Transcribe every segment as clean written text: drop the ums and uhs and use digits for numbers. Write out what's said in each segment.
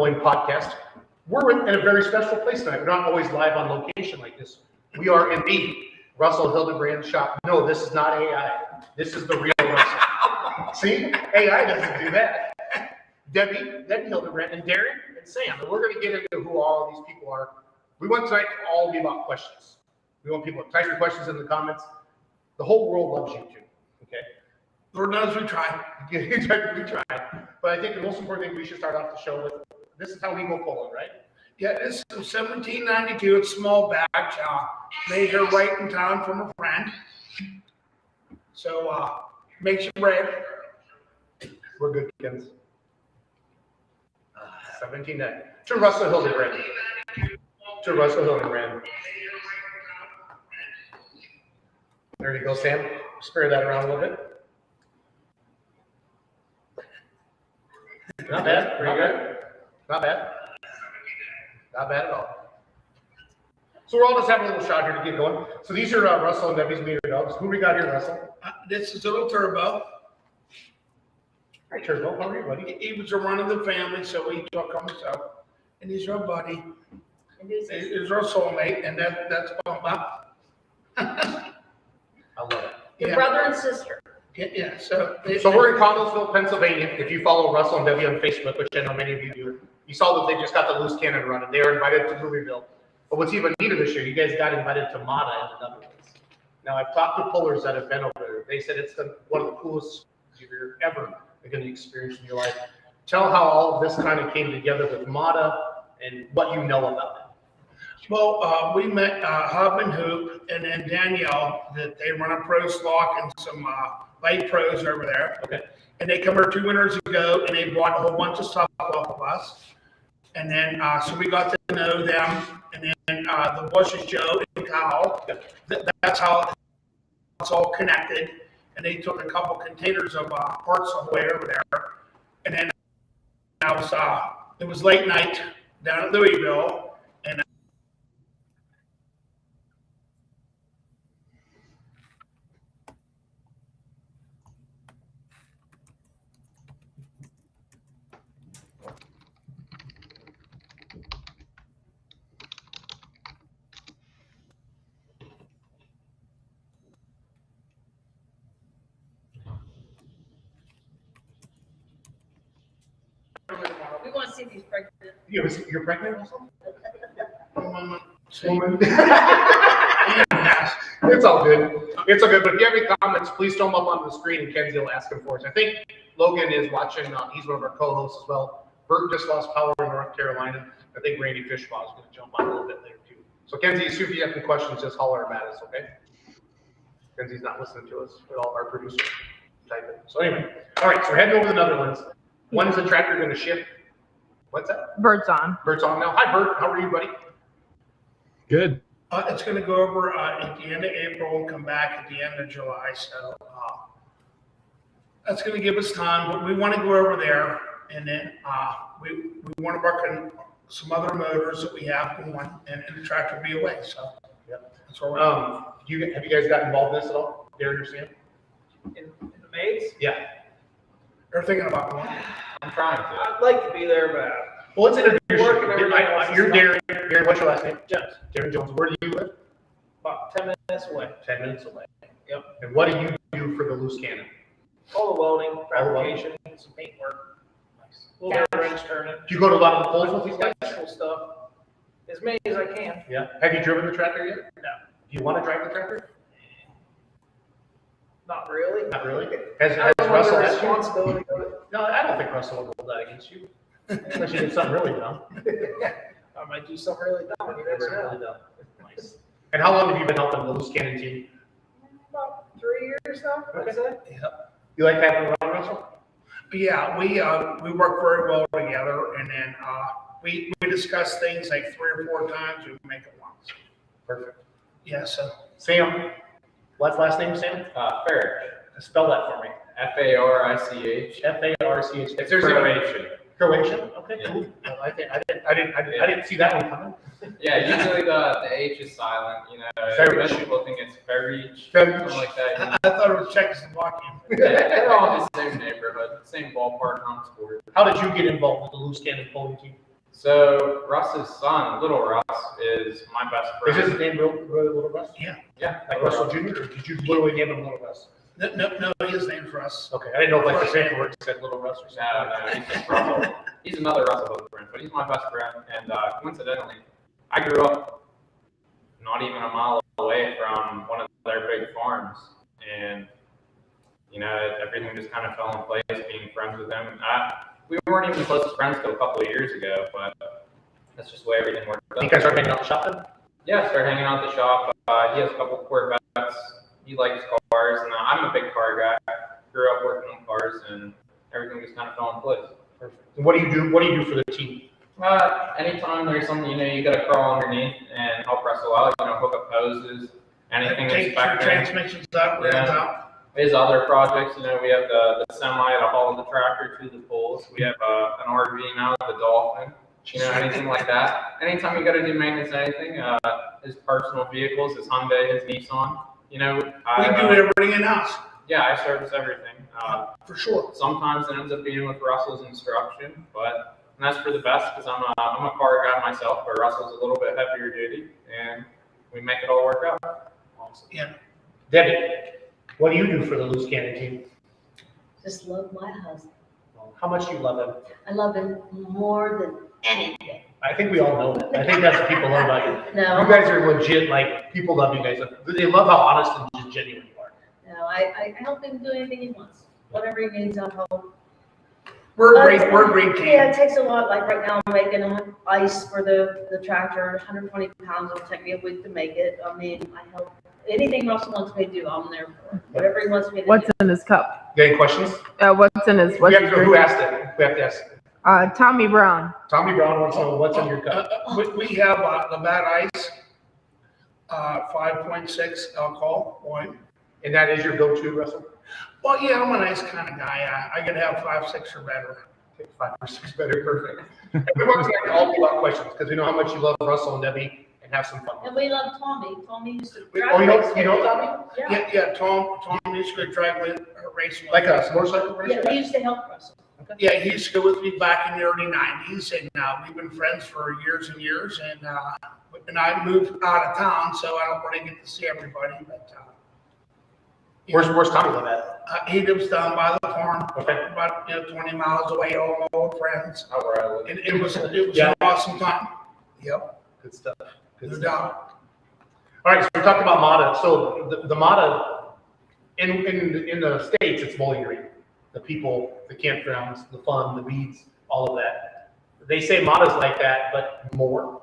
Pulling podcast. We're in a very special place tonight. We're not always live on location like this. We are in the Russell Hildenbrand shop. No, this is not AI. This is the real Russell. See? AI doesn't do that. Debbie Hildenbrand, and Darren, and Sam. And we're going to get into who all these people are. We want tonight to all be about questions. We want people to type your questions in the comments. The whole world loves you too. Okay? Lord knows we try. We try. But I think the most important thing we should start off the show with, this is how we go pulling, right? Yeah, this is 1792. It's small batch. Made here right in town from a friend. So makes you brave. We're good kids. 1790. To Russell Hildenbrand. There you go, Sam. Spare that around a little bit. Not bad. Pretty good. Not bad. Not bad at all. So we're all just having a little shot here to get going. So these are Russell and Debbie's meter dogs. Who we got here, Russell? This is little Turbo. Hi, Turbo. How are you, buddy? He was a run of the family, so he took him. So, and he's our buddy. He's our soulmate, and that's Bumba. I love it. Your brother and sister. Yeah. So we're in Connellsville, Pennsylvania. If you follow Russell and Debbie on Facebook, which I know many of you do, you saw that they just got the loose cannon running. They were invited to Louisville. But what's even neater this year, you guys got invited to Mata and another place. Now, I've talked to pullers that have been over there. They said it's one of the coolest you're ever going to experience in your life. Tell how all of this kind of came together with Mata and what you know about it. Well, we met Hub and Hoop, and then Danielle, that they run a pro slock and some light pros over there. Okay. And they come here 2 winters ago, and they bought a whole bunch of stuff off of us. And then, so we got to know them. And then the Bushes, Joe and Kyle, that's how it's all connected. And they took a couple containers of parts away over there. And then it was late night down at Louisville. And We want to see if he's pregnant. You're pregnant, Russell? woman. It's all good. It's all good. But if you have any comments, please throw them up on the screen and Kenzie will ask them for us. I think Logan is watching. He's one of our co-hosts as well. Bert just lost power in North Carolina. I think Randy Fishbaugh is going to jump on a little bit later too. So Kenzie, as soon as you have any questions, just holler at us, okay? Kenzie's not listening to us at all. Our producer type it. So anyway, all right. So we're heading over to the Netherlands. When's the tractor going to ship? What's that? Bird's on. Bird's on now. Hi, Bert. How are you, buddy? Good. It's going to go over at the end of April and come back at the end of July. So that's going to give us time. But we want to go over there, and then we want to work on some other motors that we have going, and the tractor will be away. So that's where we're have you guys got involved in this at all? Darren or Sam? In the maids? Yeah. They're thinking about going. I'm trying to. I'd like to be there, but Well, let's introduce you. Working You're Darren. Darren, what's your last name? Jones. Darren Jones. Where do you live? About 10 minutes away. 10 minutes away. Yep. And what do you do for the loose cannon? All the welding, fabrication, some paint work. Nice. A little bit of wrench turning. Do you go to a lot of the pulls with these guys? Electrical stuff. As many as I can. Yeah. Have you driven the tractor yet? No. Do you want to drive the tractor? Not really. Not really. Has I don't want Russell the asked you? responsibility of it. No, I don't think Russell will hold that against you. Unless you did something really dumb. I might do something really dumb. You never know. Really dumb. Nice. And how long have you been helping the loose cannon team? About 3 years now, I'd say. You like having a run, Russell? But yeah, we work very well together, and then we discuss things like 3 or 4 times. We make it once. Perfect. Yeah. So Sam, what's last name, Sam? Farich. Spell that for me. Farich. Farich. It's Croatian. Croatian. Okay, cool. Well, I didn't see that one coming. Yeah, usually the H is silent. You know, most people think it's Farich, something like that. I thought it was Czechoslovakian. They're all in the same neighborhood, same ballpark on sport. How did you get involved with the loose cannon pulling team? So Russ's son, little Russ, is my best Is friend. his name really Little Russ? Yeah. Yeah, Like Russell Jr., or did you literally name him Little Russ? No, his name's Russ. Okay, I didn't know if like the paperwork said Little Russ or something. No, he's just Russell. He's another Russell friend, but he's my best friend. And coincidentally, I grew up not even a mile away from one of their big farms, and everything just kind of fell in place. Being friends with him, we weren't even the closest friends till a couple of years ago, but that's just the way everything worked out. You guys are hanging out shopping? Yeah, started hanging out at the shop. He has a couple of Corvettes. He likes cars, and I'm a big car guy. Grew up working on cars, and everything just kind of fell in place. Perfect. And what do you do? What do you do for the team? Anytime there's something, you got to crawl underneath and help Russell out. Hook up hoses, anything Take your inspecting. transmissions out, rims out. His other projects, we have the semi to haul the tractor to the poles. We have an RV now, the Dolphin. Anything like that. Anytime you got to do maintenance, anything. His personal vehicles, his Hyundai, his Nissan. We do everything in house. Yeah, I service everything. For sure. Sometimes it ends up being with Russell's instruction, but that's for the best because I'm a car guy myself, but Russell's a little bit heavier duty, and we make it all work out. Awesome. Yeah. Debbie, what do you do for the loose cannon team? Just love my husband. How much do you love him? I love him more than anything. I think we all know that. I think that's what people love about you. No. You guys are legit, like, people love you guys. They love how honest and just genuine you are. No, I help him do anything he wants. Whatever he needs, I'll help. We're a great team. Yeah, it takes a lot. Like right now, I'm making ice for the tractor. 120 pounds. It'll take me a week to make it. I mean, I help. Anything Russell wants me to do, I'm there for. Whatever he wants me to What's do. in his cup? You got any questions? What's in his? What's his Who asked it? We have to ask. Tommy Brown. Tommy Brown wants to know what's in your cup. We have the bad ice, 5.6 alcohol wine. And that is your go-to, Russell? Well, yeah, I'm a nice kind of guy. I could have 5, 6 or better. 5 or 6 better, perfect. And we want to ask all about questions because we know how much you love Russell and Debbie and have some fun. And we love Tommy. Tommy used to Oh, you know Tommy? Yeah. Yeah, Tom used to go drive with racing. Like a motorcycle racer? Yeah, he used to help Russell. Yeah, he used to go with me back in the early 90s, and we've been friends for years and years, and I moved out of town, so I don't really get to see everybody, but Where's Tommy live at? he lives down by the farm, Okay. about 20 miles away, all my old friends, Out where I live. and it was Yeah. an awesome time. Yep, Good stuff. Good no stuff. doubt. All right, so we talked about MATA. So the MATA, in the States, it's Bowling Green. The people, the campgrounds, the fun, the weeds, all of that. They say MATA's like that, but more.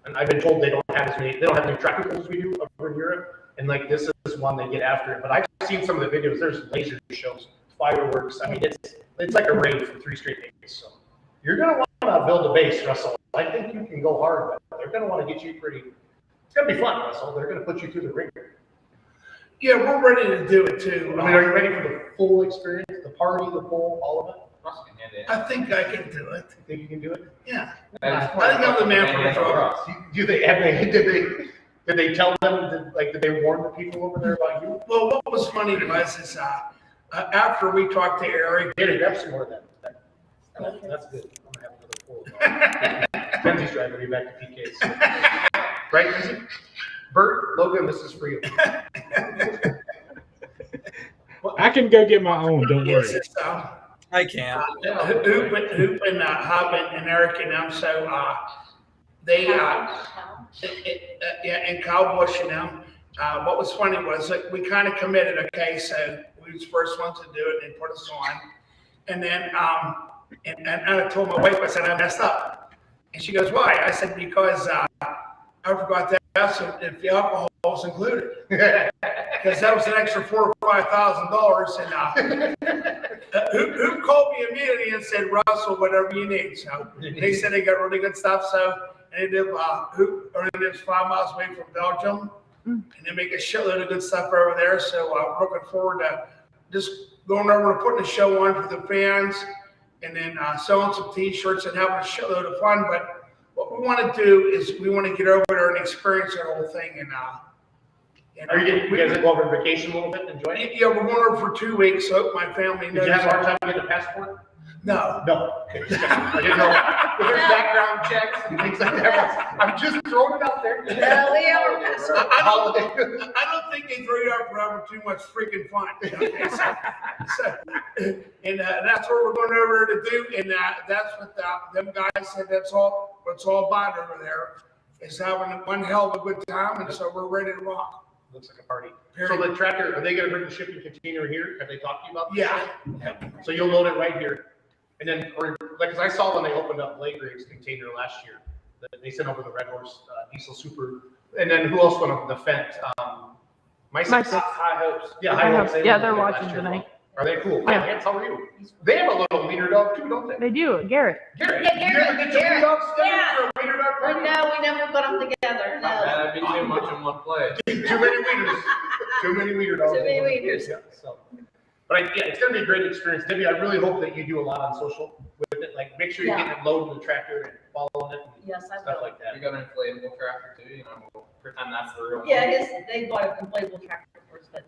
And I've been told they don't have as many tractor pulls as we do over in Europe. And like this is one they get after it. But I've seen some of the videos. There's laser shows, fireworks. I mean, it's like a rave for 3 straight days. So you're gonna want to build a base, Russell. I think you can go hard, but they're gonna want to get you pretty. It's gonna be fun, Russell. They're gonna put you through the ringer. Yeah, we're ready to do it too. I mean, are you ready for the full experience, the party, the pool, all of it? Russell can handle it. I think I can do it. You think you can do it? Yeah. I I think I'm the man for the job. Did they tell them, did they warn the people over there about you? Well, what was funny was is after we talked to Eric, Get it, grab some more of that. That's good. I'm gonna have another full. Kenzie's driving me back to PK's. Right, Kenzie? Bert, Logan, this is for you. I can go get my own. Don't worry. it's just, I can. Hoop and Hub and Eric and them, so they and Kyle Bush and them. What was funny was that we kind of committed. Okay, so we was the first ones to do it. And they put us on, and then and I told my wife, I said I messed up, and she goes, "Why?" I said because I forgot to ask if the alcohol was included, because that was an extra $4,000 or $5,000. And who called me immediately and said, "Russell, whatever you need." So they said they got really good stuff. So and they live 5 miles away from Belgium, and they make a shitload of good stuff over there. So I'm looking forward to just going over and putting a show on for the fans, and then selling some T-shirts and having a shitload of fun. But what we want to do is we want to get over there and experience the whole thing. And Are you guys go over vacation a little bit and enjoy it? yeah, we're going over for 2 weeks. So I hope my family knows. Did you have a hard time getting a passport? No. No. Okay. I didn't know. If there's background checks and things like that. I'm just throwing it out there. No, we are messing with I don't think they throw you out for having too much freaking fun. Okay, and that's what we're going over to do. And that's what them guys said. That's all. What's all about over there is having one hell of a good time, and so we're ready to rock. Looks like a party. So the tractor, are they going to bring the shipping container here? Have they talked to you about this? Yeah. So you'll load it right here. And then, like, as I saw when they opened up Blakegrave's container last year, they sent over the Red Horse diesel super. And then who else went over the Fent? My My six. six. High hopes. Yeah, I High have- Hopes, yeah, went they're over watching last year. tonight. Are they cool? Yeah. Lance, how are you? They have a little wiener dog too, don't they? They do, Garrett. Garrett, Yeah, you ever get your Garrett. dogs together Yeah. for a wiener dog party? No, we never put them together, no. That'd be too much in one place. Too many wieners. Too many wiener dogs. Too many wieners. Yeah, so. But yeah, it's gonna be a great experience. Debbie, I really hope that you do a lot on social with it. Like, make sure you're Yeah. getting it loaded in the tractor and following it and Yes, I stuff will. like You that. got an inflatable tractor too, you know, we'll pretend that's the real one. Yeah, they bought a inflatable tractor for us, but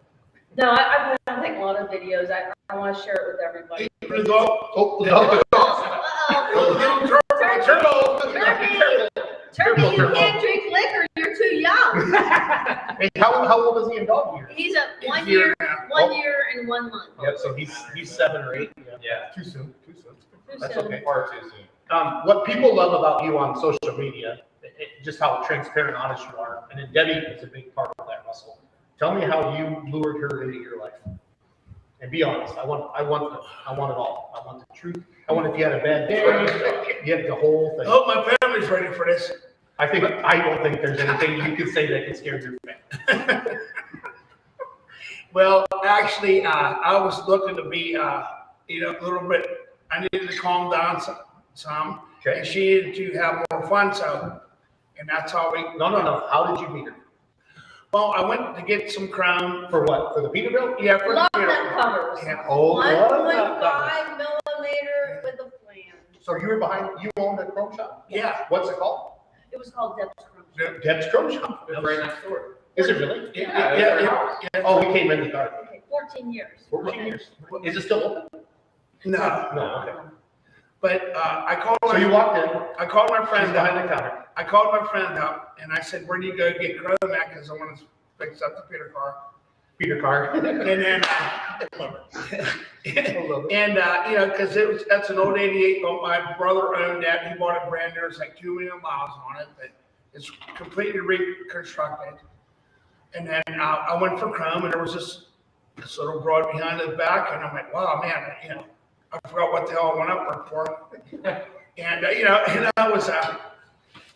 no, I plan on taking a lot of videos. I want to share it with everybody. The dog. Oh, no. Uh-oh. Turbo. Turkey, you can't drink liquor, you're too young. Hey, how old is he in dog years? He's a He's here now. 1 year and 1 month. Yep, so he's 7 or 8. Yeah, Too soon. Too soon. Too That's soon. okay. far too soon. What people love about you on social media, just how transparent, honest you are, and then Debbie is a big part of that, Russell. Tell me how you lured her into your life, and be honest. I want it all. I want the truth. I want if you had a bad day, you had the whole I thing. hope my family's ready for this. I don't think there's anything you can say that can scare your family. Well, actually, I was looking to be, a little bit. I needed to calm down some, Okay. and she needed to have more fun. So, and that's how we. No. How did you meet her? Well, I went to get some crown. For what? For the Peterbilt? Yeah, for Love the nut covers. Yeah. Oh, love that. 1.5 millimeter with a flange. So you were behind. You owned a chrome shop. Yeah. What's it called? It was called Deb's Chrome. Deb's Chrome Shop. It's right next door. Is it really? Yeah. Oh, we came in the dark. Okay, 14 years. 14 years. Is it still open? No, No. Okay. but I called. So you walked in. I called my She's friend behind up. the counter. I called my friend up, and I said, "Where do you go get chrome at? Because I want to fix up the Peter car." Peter Carr. And then, because that's an old '88. My brother owned that. He bought it brand new. It's like 2 million miles on it, but it's completely reconstructed. And then I went for chrome, and there was this little broad behind the back, and I'm like, wow, man, I forgot what the hell I went up there for. And and I was,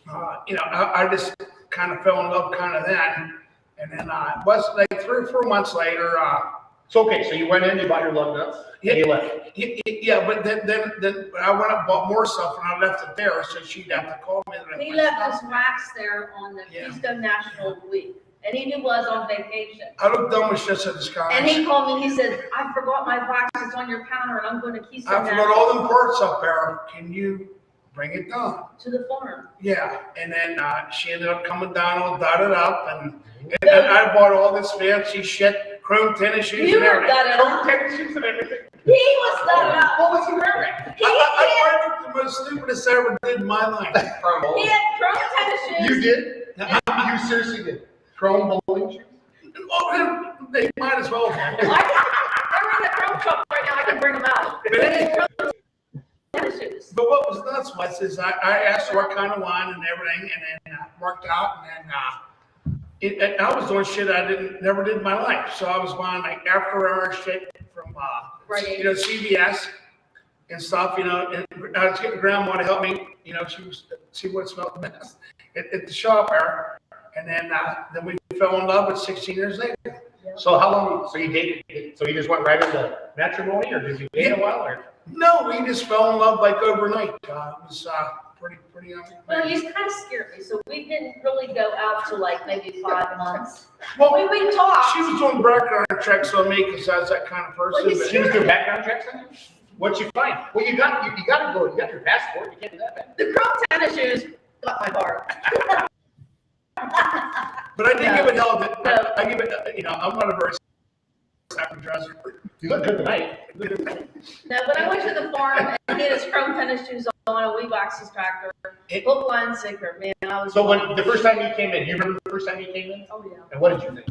I just kind of fell in love, kind of then. And then it was like 3 or 4 months later. So okay, so you went in, you bought your lug nuts, and you left. Yeah, but then I went up and bought more stuff, and I left it there, so she'd have to call me. He left his wax there on the Keystone National Week, and he was on vacation. I looked dumb as just a disguise. And he called me, he said, I forgot my wax, it's on your counter, and I'm going to Keystone I forgot National all them parts up there. Can you bring it down? to the farm. Yeah, and then she ended up coming down all dotted up, and I bought all this fancy shit, chrome tennis shoes You and were everything. gutted Chrome up. tennis shoes and everything. He was gutted up. What was he wearing? I looked the most stupidest I ever did in my life. He had chrome tennis You shoes. did? You seriously did? Chrome bowling shoes? Oh, they might as well. They're in the chrome shop right now, I can bring them out. But anyway, Chrome tennis shoes. But what was nuts was I asked her what kind of wine and everything, and then worked out, and then I was doing shit I never did in my life. So I was buying like after-hours shit from CVS and stuff, and I was getting grandma to help me, she would smell the best at the shop there, and then we fell in love with 16 years later. So how long, so you dated, so you just went right into matrimony, or did you date a while, or? No, we just fell in love like overnight. It was pretty. Well, you kind of scared me, so we didn't really go out to like maybe 5 months. Well, We talked. she was doing background checks on me because I was that kind of person. Well, but- She was doing background checks on you? What'd you find? Well, you got to go, you got your passport, you can't do that bad. The chrome tennis shoes got my heart. But I did give it hell. I give it. I'm not a very sappy dresser. You look good tonight. No, but I went to the farm and he had his chrome tennis shoes on, a weed boxes tractor, hook, line, sinker. Man, I was. So when the first time you came in, you remember the first time you came in? Oh, yeah. And what did you think?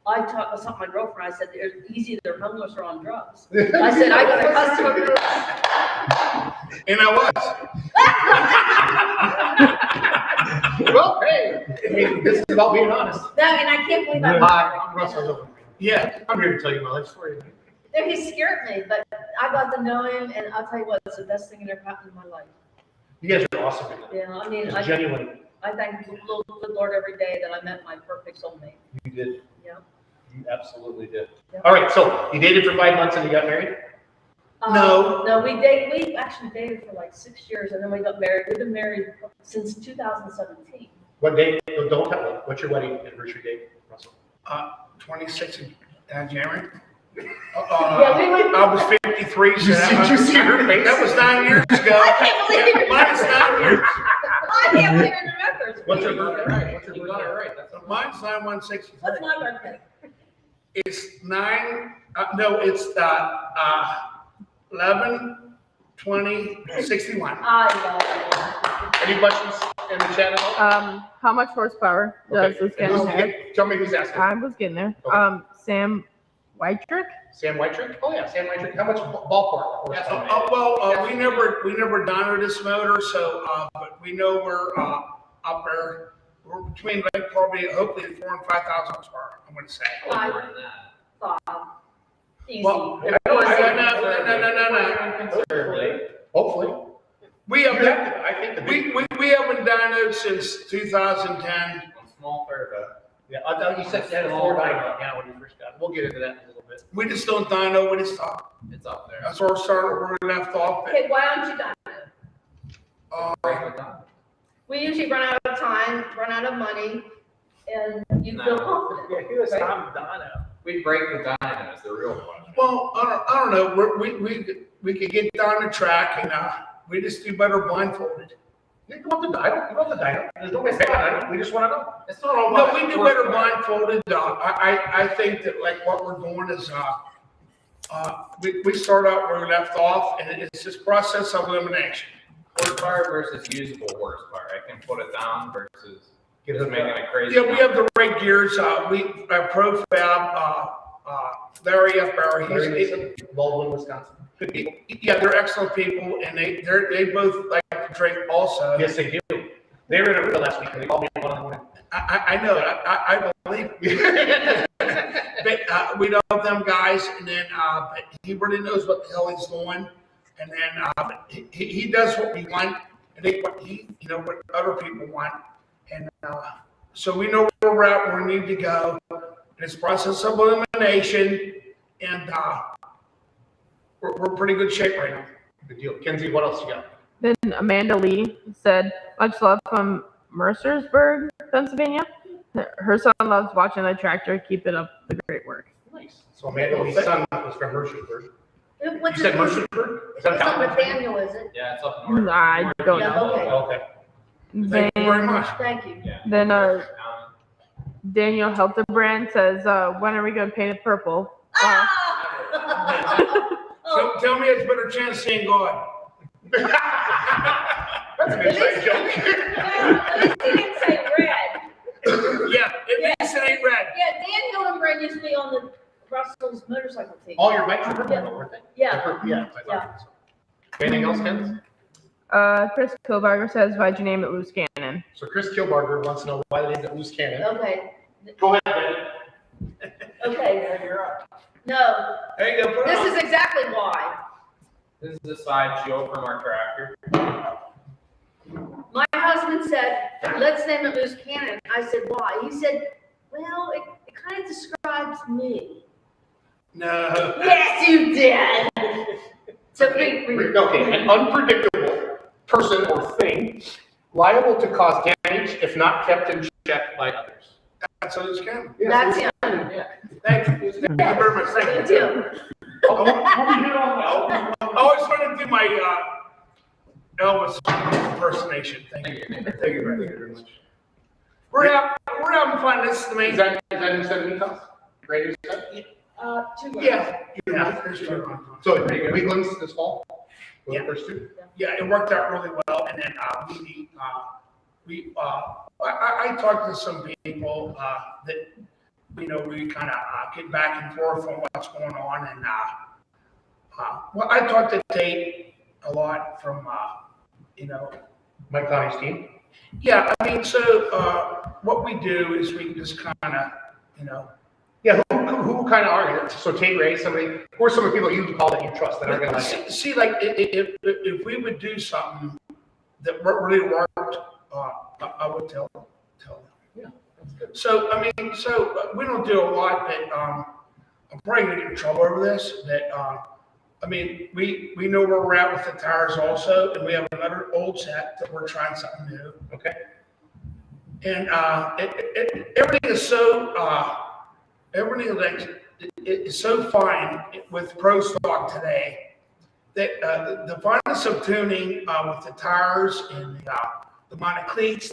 I was talking to my girlfriend. I said, they're easy, they're homeless or on drugs. I said, I got a customer. And I was. Well, hey, I mean, this is about being honest. No, and I can't believe I'm. Hi, I'm Russell. Yeah. I'm here to tell you my life story. No, he scared me, but I got to know him, and I'll tell you what, it's the best thing that ever happened in my life. You guys are awesome. Yeah, I mean, It's genuine. I thank the Lord every day that I met my perfect soulmate. You did. Yeah. You absolutely did. Yeah. All right, so you dated for 5 months and you got married? No. No, we actually dated for like 6 years, and then we got married. We've been married since 2017. What date? Don't tell me. What's your wedding anniversary date, Russell? 26 in January. Yeah, we went. I was 53. So Did you see her face? that was 9 years ago. I can't believe you. Mine's 9 years. I can't believe you remember. What's your birthday? Right, What's your you got it birthday? right. That's Mine's 9/1/63. What's my birthday? It's 9. No, it's 11/20/61. I love Any questions in the chat at all? How much horsepower does this Who's- cannon have? Tell me who's asking. I was getting there. Okay. Sam Whitrick? Sam Whitrick? Oh yeah, Sam Whitrick. How much ballpark? horsepower? We never dynoed this motor, so but we know we're up there. We're between like probably hopefully 4,000 and 5,000 horsepower. I'm going to say. more than that. 5. Easy. Well, I don't no. Considerably. Hopefully. We You have have to, I think the big, we haven't dynoed since 2010. One small turbo. yeah, I thought you said you had a 4 dyno. Yeah, when you first got it. We'll get into that in a little bit. We just don't dyno. We just stop. It's up there. That's where we started. Where we left off. Okay, why don't you die? Break it down. We usually run out of time, run out of money, and you feel No. confident. Yeah, he was Tom Dono. We break the dynos, the real question. Well, I don't know. We could get down the track and we just do better blindfolded. You want the dyno? You want the dyno? There's no way to say dyno. We just want to know. It's not all No, about we do horsepower. better blindfolded. I think that like what we're doing is we start out where we left off, and it's this process of elimination. Horsepower versus usable horsepower. I can put it down versus Get just it making done. it crazy. Yeah, we have the right gears. We Profab, Larry F. Barry. Very He's, Mason, Baldwin, Wisconsin. Good people. yeah, they're excellent people, and they both like to drink also. Yes, they do. They were in a river last week and they called me at 1 in the morning. I know. I believe. But, we love them guys, and then but he really knows what the hell he's doing, and then he does what we want, and what what other people want, and so we know where we're at, where we need to go. And it's a process of elimination, and we're pretty good shape right now. Good deal. Kenzie, what else you got? Then Amanda Lee said, much love from Mercersburg, Pennsylvania. Her son loves watching the tractor. Keep it up, the great work. Nice. So Amanda Lee's son was from Mercersburg. What's You said it- Mercersburg? Is that It's not town? with Daniel, is it? Yeah, it's up north. I don't Yeah, know. okay. Okay. Thank you very much. Thank you. Yeah. Then Daniel Hildenbrand says, when are we going to paint it purple? Oh, Tell me it's a better chance of seeing God. That's a good size joke. At least he didn't say red. Yeah, at least it ain't red. Yeah, Dan Hildenbrand used to be on the Russell's motorcycle team. All your bikes were Yeah. purple, weren't they? Yeah. Yeah. I thought so. Anything else, Ken? Chris Kilbarger says, why'd you name it Loose Cannon? So Chris Kilbarger wants to know why they named it Loose Cannon. Okay, Go ahead, Ben. okay. You're up. No, There you go. Put it this on. is exactly why. This is the side show from our tractor. My husband said, let's name it Loose Cannon. I said, why? He said, well, it kind of describes me. No. Yes, you did. So we Okay, an unpredictable person or thing liable to cause damage if not kept in check by others. That's what it's coming. that's him. Thank you. Thank you very much. Thank That's you. him. I always wanted to do my Elvis impersonation. Thank you. Thank you very much. We're having fun. This is the main. Is that who said Meathouse? Great who said? 2 rounds. Yeah, there's two rounds. So Weeklands this fall? For the Yeah. first two? Yeah, it worked out really well, and then I talked to some people that we kind of get back and forth on what's going on, and well, I talked to Tate a lot from Mike Connie's team? yeah. I mean, so what we do is we just kind of Yeah, who kind of are you? So Tate Ray, somebody, who are some of the people you call that you trust that are going to like it? see like if we would do something that really worked, I would tell them. Yeah, that's good. So, I mean, we don't do a lot that, I'm probably gonna get in trouble over this, that, I mean, we know where we're at with the tires also, and we have another old set that we're trying something new. Okay. And, everything is so, everything is so fine with Pro Stock today that, the fineness of tuning, with the tires and the amount of cleats,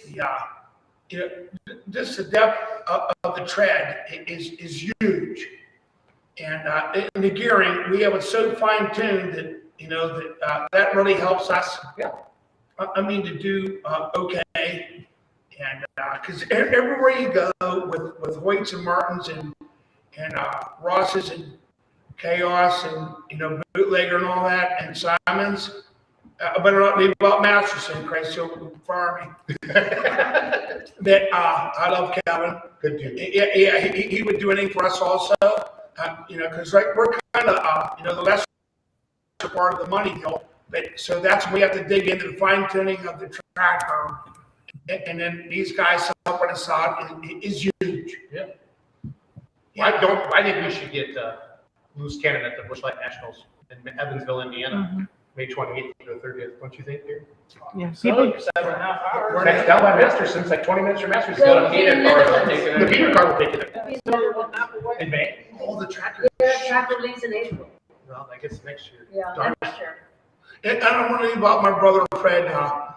just the depth of the tread is huge. And in the gearing, we have it so fine tuned that, that really helps us. Yeah. I mean, to do, okay. And, cause everywhere you go with Hoyts and Martins and Rosses and Chaos and, Bootlegger and all that, and Simons, I better not leave out Masterson, Christ, he'll fire me. That I love Kevin. Good dude. Yeah, he would do anything for us also. Because we're kind of the lesser part of the money hill. But so that's when we have to dig into the fine tuning of the tractor, and then these guys helping us out is huge. Yeah. I think we should get Loose Cannon at the Busch Light Nationals in Evansville, Indiana. May 28th to the 30th, don't you think, dear? Yeah, So people, you're 7.5 hours. Next down by Masterson's, like 20 minutes from Masterson's. So The Peter Peter car will take it Yeah, in May. All the trackers. tractor leaves in April. Well, I guess next year. Yeah, Darn. next year. And I don't want to leave out my brother Fred.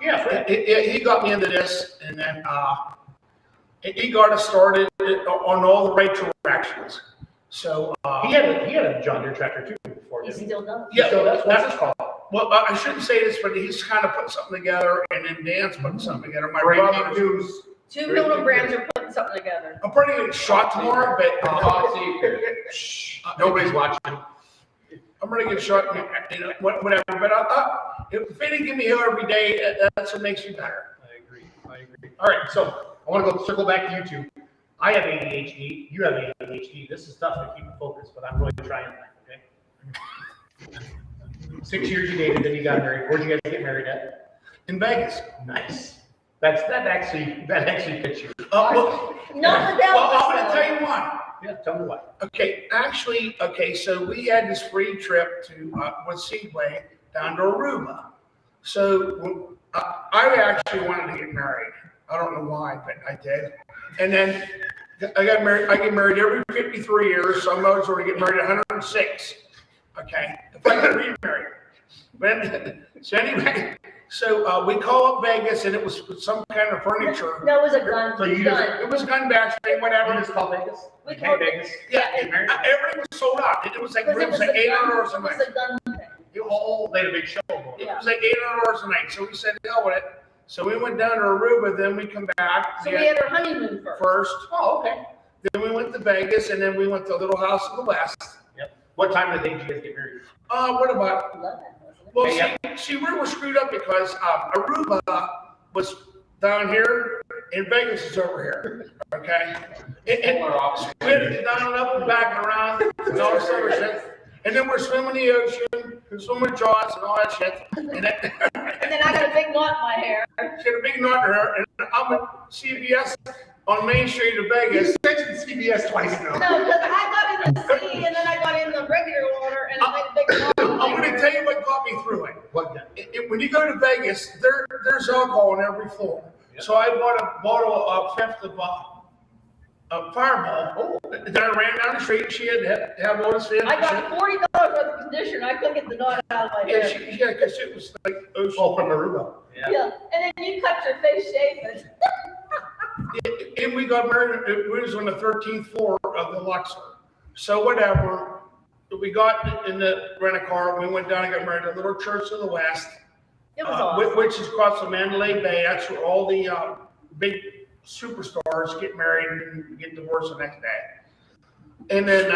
Yeah, Fred. He got me into this, and then he got us started on all the right directions. So He had a John Deere tractor too before. He didn't he? still does. yeah, So what's his called? well, I shouldn't say this, but he's kind of put something together, and then Dan's putting something together. My Breaking brother, news. 2 Hildenbrands are putting something together. I'm probably gonna get shot tomorrow, but Top secret. Nobody's watching. I'm gonna get shot, whatever. But if they didn't give me hell every day, that's what makes me better. I agree. All right, so I want to go circle back to you two. I have ADHD. You have ADHD. This is tough to keep it focused, but I'm really trying that. Okay. 6 years you dated, then you got married. Where'd you guys get married at? In Vegas. Nice. That actually fits you. Well, Not the I'm gonna tell you why. Yeah, tell me why. Okay, so we had this free trip to, with Seaway down to Aruba. So I actually wanted to get married. I don't know why, but I did. And then I got married. I get married every 53 years, so I'm always going to get married at 106. Okay, if I get remarried. But so anyway, so we call up Vegas, and it was some kind of furniture. No, it was a gun. So you gun. It was gun bashing, whatever. You just call Vegas? We Hey, called- Vegas. Yeah, Get married? everything was sold out. It was like Because rooms like a gun- $800 a night. It was a gun thing. They had a big show going It on. was like $800 a night. So we said, hell with it. So we went down to Aruba, then we come back. So we had our honeymoon first. Oh, okay. Then we went to Vegas, and then we went to Little House of the West. Yep. What time of the day did you guys get married? What about? 11, wasn't it? Well, Hey, see, we were screwed up because Aruba was down here, and Vegas is over here. Okay, and Polar opposite. split down and up and back and around, and all this other shit. And then we're swimming in the ocean, swimming with Jaws and all that shit. And then And then I got a big knot in my hair. she had a big knot in her, and I'm at CBS on Main Street of You Vegas. mentioned CBS twice now. No, because I got in the sea and then I got in the regular water and I made a big knot. in my I'm going to hair. tell you what got me through it. What? When you go to Vegas, there's alcohol on every floor. Yeah. So I bought a bottle of fifth of Fireball. Then I ran down the street. She had to have Lotus Fin. I got $40 worth of conditioner. I couldn't get the knot out of my Yeah, hair. because it was like ocean. Oh, from Aruba. Yeah, and then you cut your face shaving. And we got married. We was on the 13th floor of the Luxor. So whatever, we got in the rent-a-car, we went down and got married at Little Church of the West. It was awesome. Which is across the Mandalay Bay. That's where all the big superstars get married and get divorced the next day. And then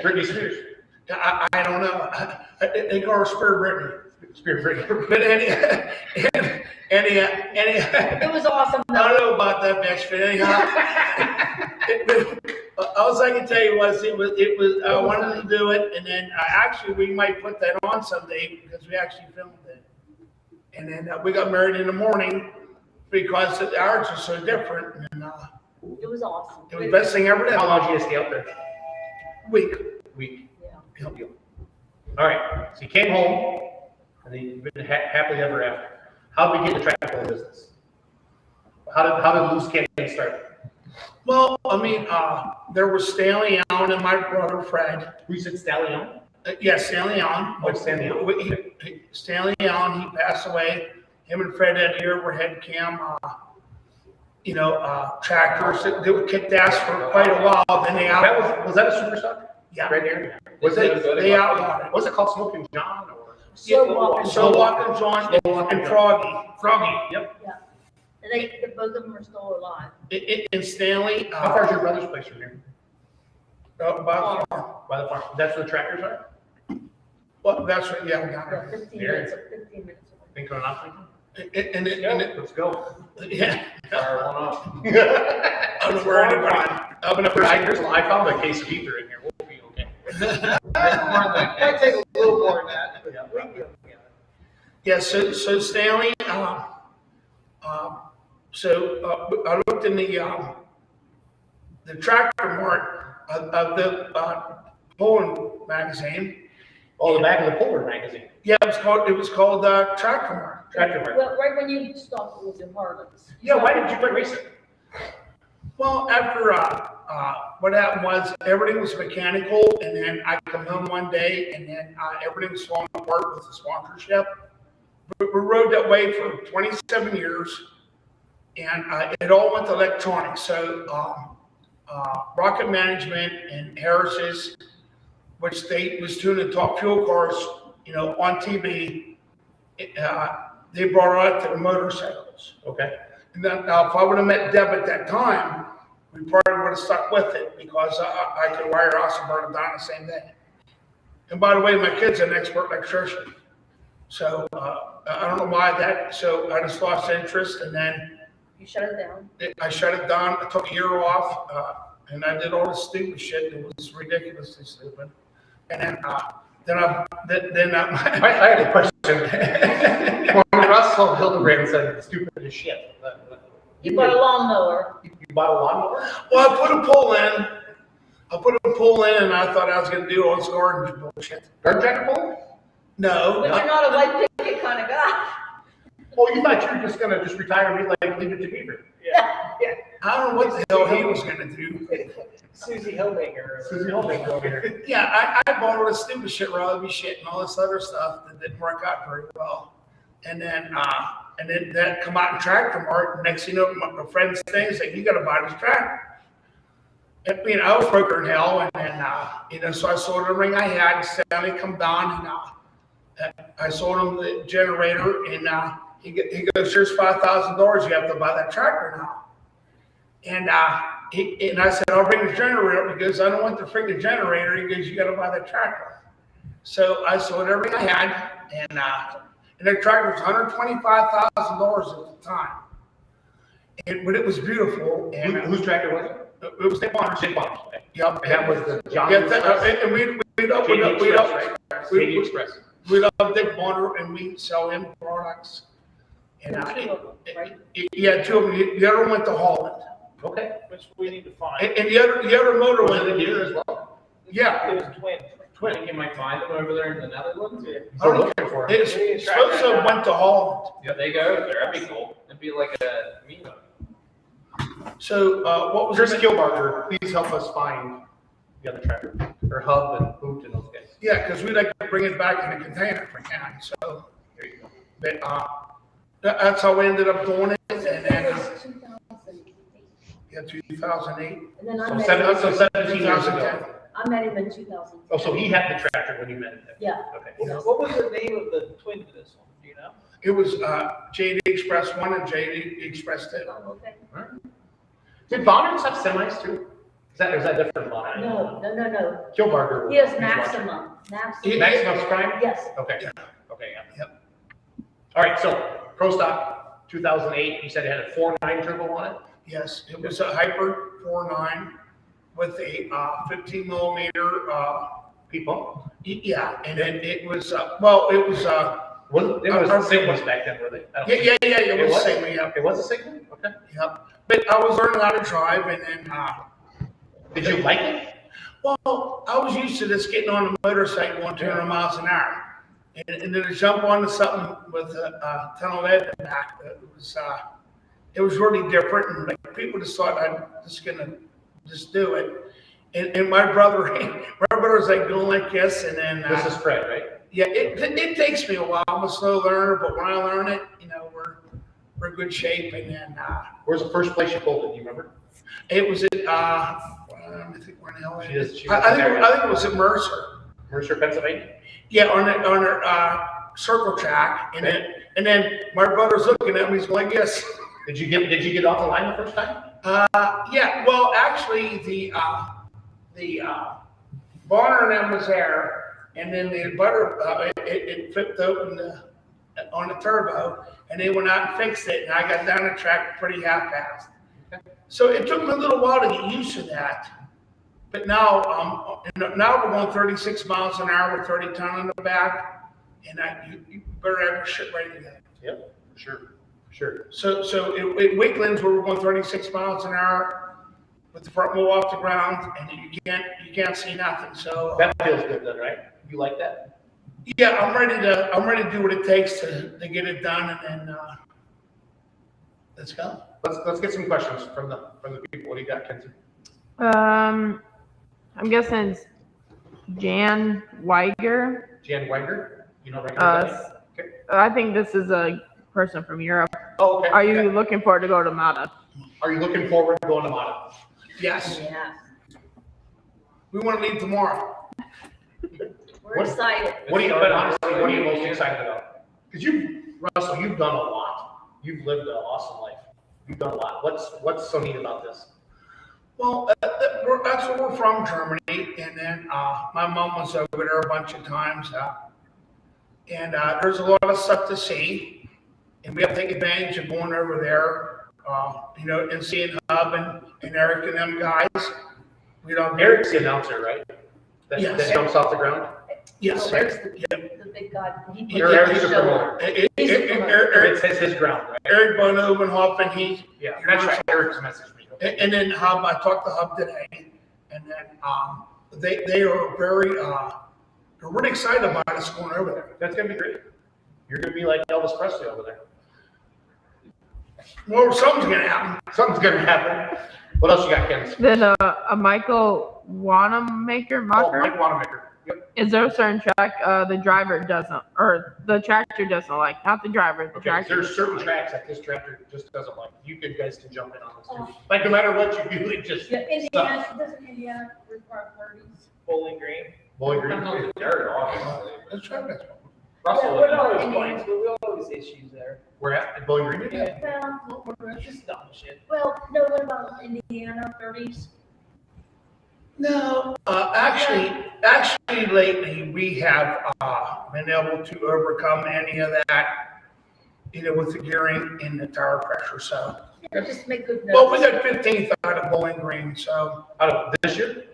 Britney Spears. I don't know. They call her Spirit Britney. Spirit Britney. But It was awesome. I don't know about that bitch, but anyhow, all I can tell you was it was I wanted to do it, and then actually we might put that on someday because we actually filmed it. And then we got married in the morning because the hours are so different. And It was awesome. it was the best thing ever did. How long did you stay out there? Week. Week. Yeah. All right. So you came home, and then you've been happily ever after. How did we get in the track pole business? How did Loose Cannon start? Well, I mean, there was Stanley Allen and my brother Fred. We said Stallion. Yes, Stanley Allen. Oh, Stanley Allen. Stanley Allen, he passed away. Him and Fred had here were head cam, tractors that would kick ass for quite a while. Then they Was that a superstar? Yeah. Right there. They outlawed it. Was it called Smoking John or? Slow Walking John and Froggy. Froggy. Yep. And both of them are still alive. And Stanley. How far is your brother's place from here? By the farm. By the farm. That's where the tractors are. Well, that's what. Yeah. Yeah, 15 There. minutes. 15 minutes. Think or not thinking? Let's go. Yeah. Fire one up. I don't know where anybody. I found a case of ether in here. We'll be okay. Might take a little more than that. We can get together. Yeah. So Stanley. I looked in the tractor mart of the Poland magazine. Oh, the back of the Polar magazine. Yeah, it was called Tractor Mart. Tractor Mart. Well, right when you stopped with your Harleys. Yeah, why did you quit racing? Well, after what happened was everything was mechanical, and then I come home one day, and then everything was falling apart with the sponsorship. We rode that way for 27 years, and it all went to electronics. So Rocket Management and Harris's, which they was tuning top fuel cars, on TV, they brought it out to the motorcycles. Okay. And then, now, if I would have met Deb at that time, we probably would have stuck with it because I could wire us and burn it down the same day. And by the way, my kid's an expert electrician. So I don't know why that, so I just lost interest, and then You shut it down. I shut it down. I took a year off, and I did all this stupid shit that was ridiculously stupid. And then I I had a question. When Russell Hildenbrand said stupid as shit. You bought a lawnmower. You bought a lawnmower? Well, I put a pull in, and I thought I was going to do all this garden bullshit. Garden tractor pull? No. But you're not a white picket kind of guy. Well, you thought you were just gonna retire and be like, leave it to Beaver. Yeah. I don't know what the hell he was going to do. Susie Hillmaker. Susie Hildenbrand over here. Yeah, I bought all this stupid shit, rugby shit, and all this other stuff that didn't work out very well. And then that come out in Tractor Mart. And next thing you know, my friend's thing is like, you got to buy this tractor. And I was broker in hell, and then so I sold the ring I had. Stanley come down, and I sold him the generator, and he goes, "Here's $5,000. You have to buy that tractor now." And I said, "I'll bring the generator." He goes, "I don't want the freaking generator." He goes, "You got to buy that tractor." So I sold everything I had, and the tractor was $125,000 at the time. But it was beautiful. And Whose tractor was it? it was Dick Bonner's. Dick Bonner's. Yep. And that was the John. Yeah, and we'd up Dick Bonner, and we sell him products. And Two of them, right? yeah, two of them. The other one went to Holland, Okay. Which we need to find. and the other motor Was went it to a dealer as well? yeah. It was twin. I think you might find them over there in the Netherlands. We're looking for it. It's supposed to have went to Holland. Yeah, they go over there. That'd be cool. It'd be like a meetup. So what was Chris the Kilbarger, please help us find the other tractor, or Hub and Boot and those guys. Yeah, because we'd like to bring it back in a container if we can. So, There you go. but that's how we ended up doing it. And That then was 2008. yeah, 2008. And then So 17 years ago. I met him in 2010. Oh, so he had the tractor when you met him? Yeah. Okay. What was the name of the twin to this one? Do you know? It was JD Express 1 and JD Express 2. Oh, okay. Did Bonners have semis too? Is that different Bonner? No. Kilbarger. He has he's Maximum. watching. Maximum's Prime? Yes. Okay, okay, yeah. Yep. All right, so Pro Stock 2008, you said it had a 4.9 turbo on it? Yes, it was a Hyper 4.9 with a 15 millimeter. People? Yeah, and then it was it was the Sigmas back then, were they? yeah, it was the same. Yeah, It was a Sigma? Okay. Yep. But I was learning how to drive, and then Did you like it? well, I was used to just getting on a motorcycle going 200 miles an hour, and then to jump onto something with a tunnel lead in the back. It was really different, and like people just thought I'm just gonna just do it. And my brother was like going like this, and then This is Fred, right? yeah, it takes me a while. I'm a slow learner, but when I learn it, we're in good shape. And then Where's the first place you pulled it? Do you remember? it was at I think we're in LA. She is- I think it was at Mercer. Mercer, Pennsylvania? Yeah, on our circle track, and then my brother's looking at me. He's going, yes. Did you get off the line the first time? Yeah. Well, actually, the Bonner and them was there, and then the butter it flipped open on the turbo, and they went out and fixed it, and I got down the track pretty half-assed. So it took me a little while to get used to that, but now we're going 36 miles an hour with 30 ton on the back, and you better have your shit ready to go. Yep, sure. So at Wicklands, where we're going 36 miles an hour with the front wheel off the ground, and you can't see nothing. So That feels good then, right? You like that? yeah, I'm ready to do what it takes to get it done, and then let's go. Let's get some questions from the people. What do you got, Kenzie? I'm guessing it's Jan Weiger. Jan Weiger? You know recognize that name? Okay. I think this is a person from Europe. Oh, okay. Are you Okay. looking forward to go to Mata? Are you looking forward to going to Mata? Yes, Yeah. we want to leave tomorrow. We're What- excited. But honestly, what are you most excited about? Because Russell, you've done a lot. You've lived an awesome life. You've done a lot. What's so neat about this? Well, that's where we're from, Germany, and then my mom was over there a bunch of times, and there's a lot of stuff to see, and we have to take advantage of going over there, and seeing Hub and Eric and them guys. Eric's the announcer, right? Yes. That jumps off the ground? Yes. Eric's the big guy. He Eric's puts the on promoter. He's a promoter. It's his ground, right? Eric von Obenhoffen, Yeah, that's right. Eric's messaged me. and then Hub, I talked to Hub today, and then they are they're really excited about us going over there. That's gonna be great. You're gonna be like Elvis Presley over there. Well, something's gonna happen. Something's gonna happen. What else you got, Ken? Then a Michael Wanamaker. Oh, Mike Wanamaker. Yep. Is there a certain track the driver doesn't, or the tractor doesn't like? Not the driver, the Okay, tractor. there's certain tracks that this tractor just doesn't like. You guys can jump in on this too. Like no matter what you do, it just Yeah, sucks. doesn't Indiana require 30s? Bowling Green. Bowling Green. Depends on the dirt, obviously. That's right. Russell, We're knows always points. points, but we always issues there. We're at Bowling Green. Yeah. Well, Just dumb shit. no, what about Indiana 30s? No, actually, lately we have been able to overcome any of that, with the gearing and the tire pressure. So, Yeah, just make good notes. well, we got 15th out of Bowling Green. So, Out of this year?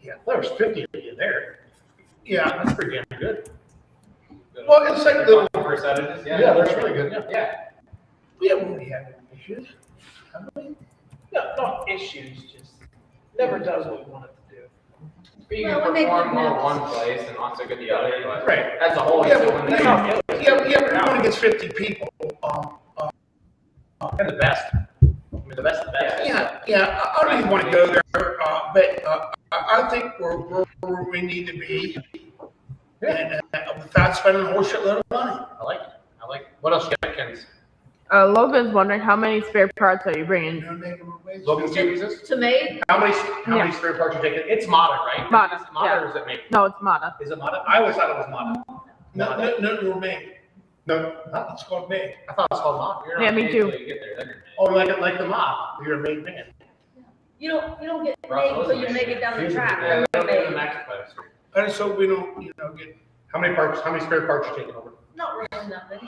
Yeah. There was 50 of you there. yeah. That's pretty damn good. Well, it's like the Percentages, yeah. Yeah, that's really good. Yeah. Yeah. we haven't really had any issues. Have we? No, not issues, just never does what we want it to do. But you Well, can we make perform good well notes. one place and not so good the other, but Right. as a whole, Yeah, it's but when we they- only gets 50 people. And the best. I mean, the best of the best. Yeah. I don't even want to go there, but I think we're where we need to be, and without spending a whole shitload of money. I like it. What else you got, Ken? Logan's wondering how many spare parts are you bringing? Logan's two pieces? To me, How many spare parts you taking? It's Mata, right? Mata, Is it Mata yeah. or is it Mate? No, it's Mata. Is it Mata? I always thought it was Mata. No, May. No, huh? It's called May. I thought it was called Mata. You're Yeah, not me paid too. till you get there, then you're paid. Oh, like the mob. You're a made man. you don't get Russ made until wasn't you make it down the track. Yeah, You're they'll give made. the next place. I just hope we don't, get. How many spare parts you taking over? Not really nothing.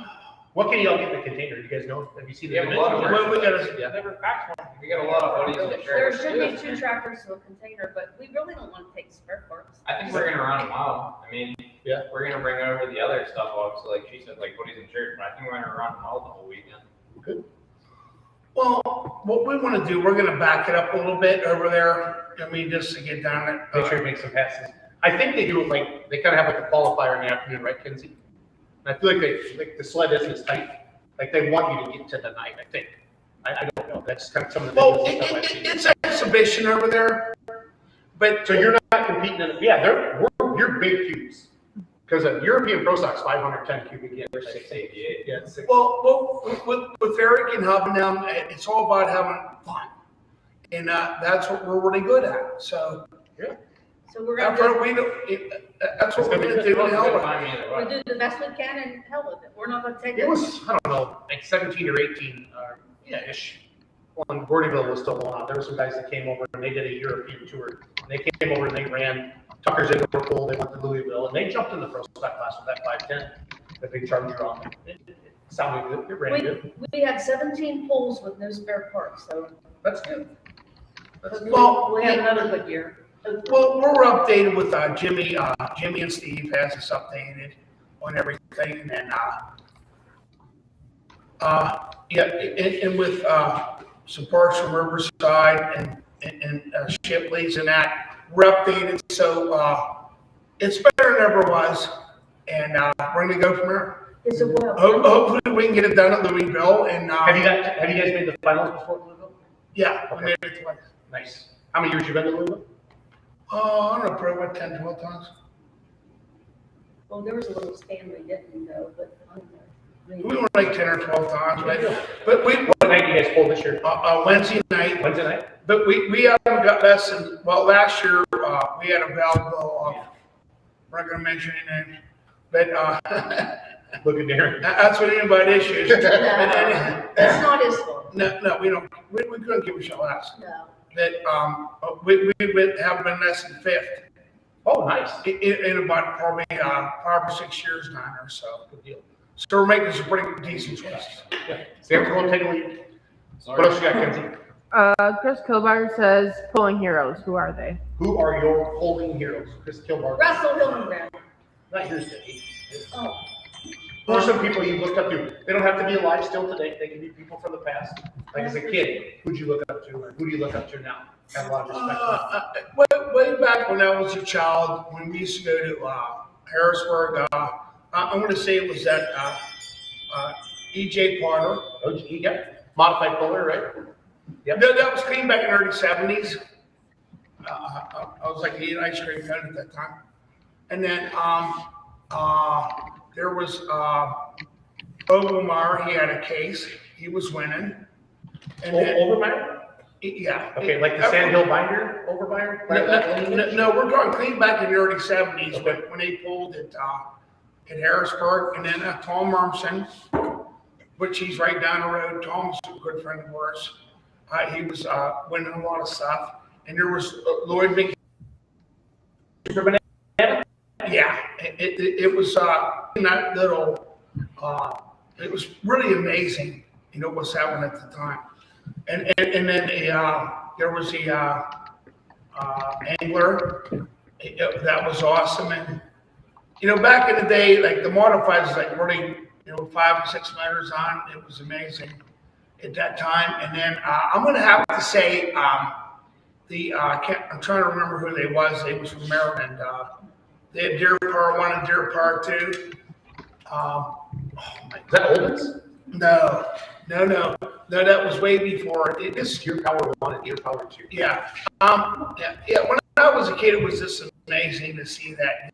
What can y'all get in the container? You guys know? Have you seen the Yeah, a lot of dimensions? Well, we gotta, Yeah. Never packed one. We got a lot of buddies in the There church. should be 2 tractors to a container, but we really don't want to take spare parts. I think we're gonna run them out. I mean, Yeah. we're gonna bring over the other stuff, obviously, like she said, like buddies in church, but I think we're gonna run them out the whole weekend. well, what we wanna do, we're gonna back it up a little bit over there. I mean, just to get down it. Make sure you make some passes. I think they do it like, they kind of have like a qualifier in the afternoon, right, Kenzie? And I feel like the sled isn't as tight. Like they want you to get to the night, I think. I don't know. That's kind of some of the Well, stuff I've seen. it's an exhibition over there, but. So you're not competing in, you're big cubes. Because a European Pro Stock's 510 cubic yards. We're 688. Yeah, it's 6. Well, with Eric and helping them, it's all about having fun. And that's what we're really good at. So So we're gonna that's what we do. That's what we're gonna do in hell. we do the best we can and hell with it. We're not gonna take It was, I don't know, like 17 or 18, ish. When Gordyville was still going on, there were some guys that came over and they did a European tour. And they came over and they ran Tucker's Indoor Pool, they went to Louisville, and they jumped in the Pro Stock class with that 510, the big Charger on it. It sounded good, it ran good. We had 17 pulls with no spare parts, so That's good. That's good. Well, we have another good year. Well, we're updated with Jimmy. Jimmy and Steve has us updated on everything, and then and with some parts from Riverside and Shipley's and that, we're updated. So it's better than ever was, and we're gonna go from there. Is it well? Hopefully, we can get it done at Louisville. And Have you guys made the finals before Louisville? yeah, Okay. we made it twice. Nice. How many years you been to Louisville? I don't know, probably about 10, 12 times. Well, there was a little span we didn't know, but I don't know. We went like 10 or 12 times, but we What night you guys pulled this year? Wednesday night. Wednesday night? But we haven't got less than, well, last year, we had a valve blow off. We're not gonna mention any names, but, Look at Darren. that's what anybody issues. It's not his fault. No, we don't, we couldn't give a shit less. No. But, we haven't been less than fifth Oh, nice. in about probably, 5 or 6 years now or so. Good deal. So we're making some pretty decent choices. Yeah. Sam's going to take a lead. What else you got, Kenzie? Chris Kilbar says pulling heroes. Who are they? Who are your polling heroes? Chris Kilbar. Russell Hildenbrand. Not yours, Debbie. Oh, Who are some people you looked up to? They don't have to be alive still today. They can be people from the past. Like as a kid, who'd you look up to, or who do you look up to now? Have a lot of respect for. Way back when I was a child, when we used to go to Harrisburg, I'm going to say it was at E.J. Potter. Oh, yeah. Modified puller, right? Yep. That was clean back in the early 70s. I was like eating ice cream cone at that time. And then there was Overmar. He had a case. He was winning. And then, Overmeyer? yeah. Okay, like the Sandhill binder, Overmeyer? No, we're going clean back in the early 70s Okay. when they pulled at Harrisburg, and then Tom Murmson, which he's right down the road. Tom's a good friend of ours. He was winning a lot of stuff, and there was Lloyd McGee. Yeah, it was in that little. It was really amazing, what's happening at the time, and then there was the angler. That was awesome, and back in the day, like the modifieds, was like really 5 or 6 meters on. It was amazing at that time. And then I'm going to have to say I'm trying to remember who they was. They was from Maryland. They had Deer Par 1 and Deer Par 2. Is that Oldens? No, that was way before. This is Deer Power 1 and Deer Power 2. Yeah. Yeah. When I was a kid, it was just amazing to see that.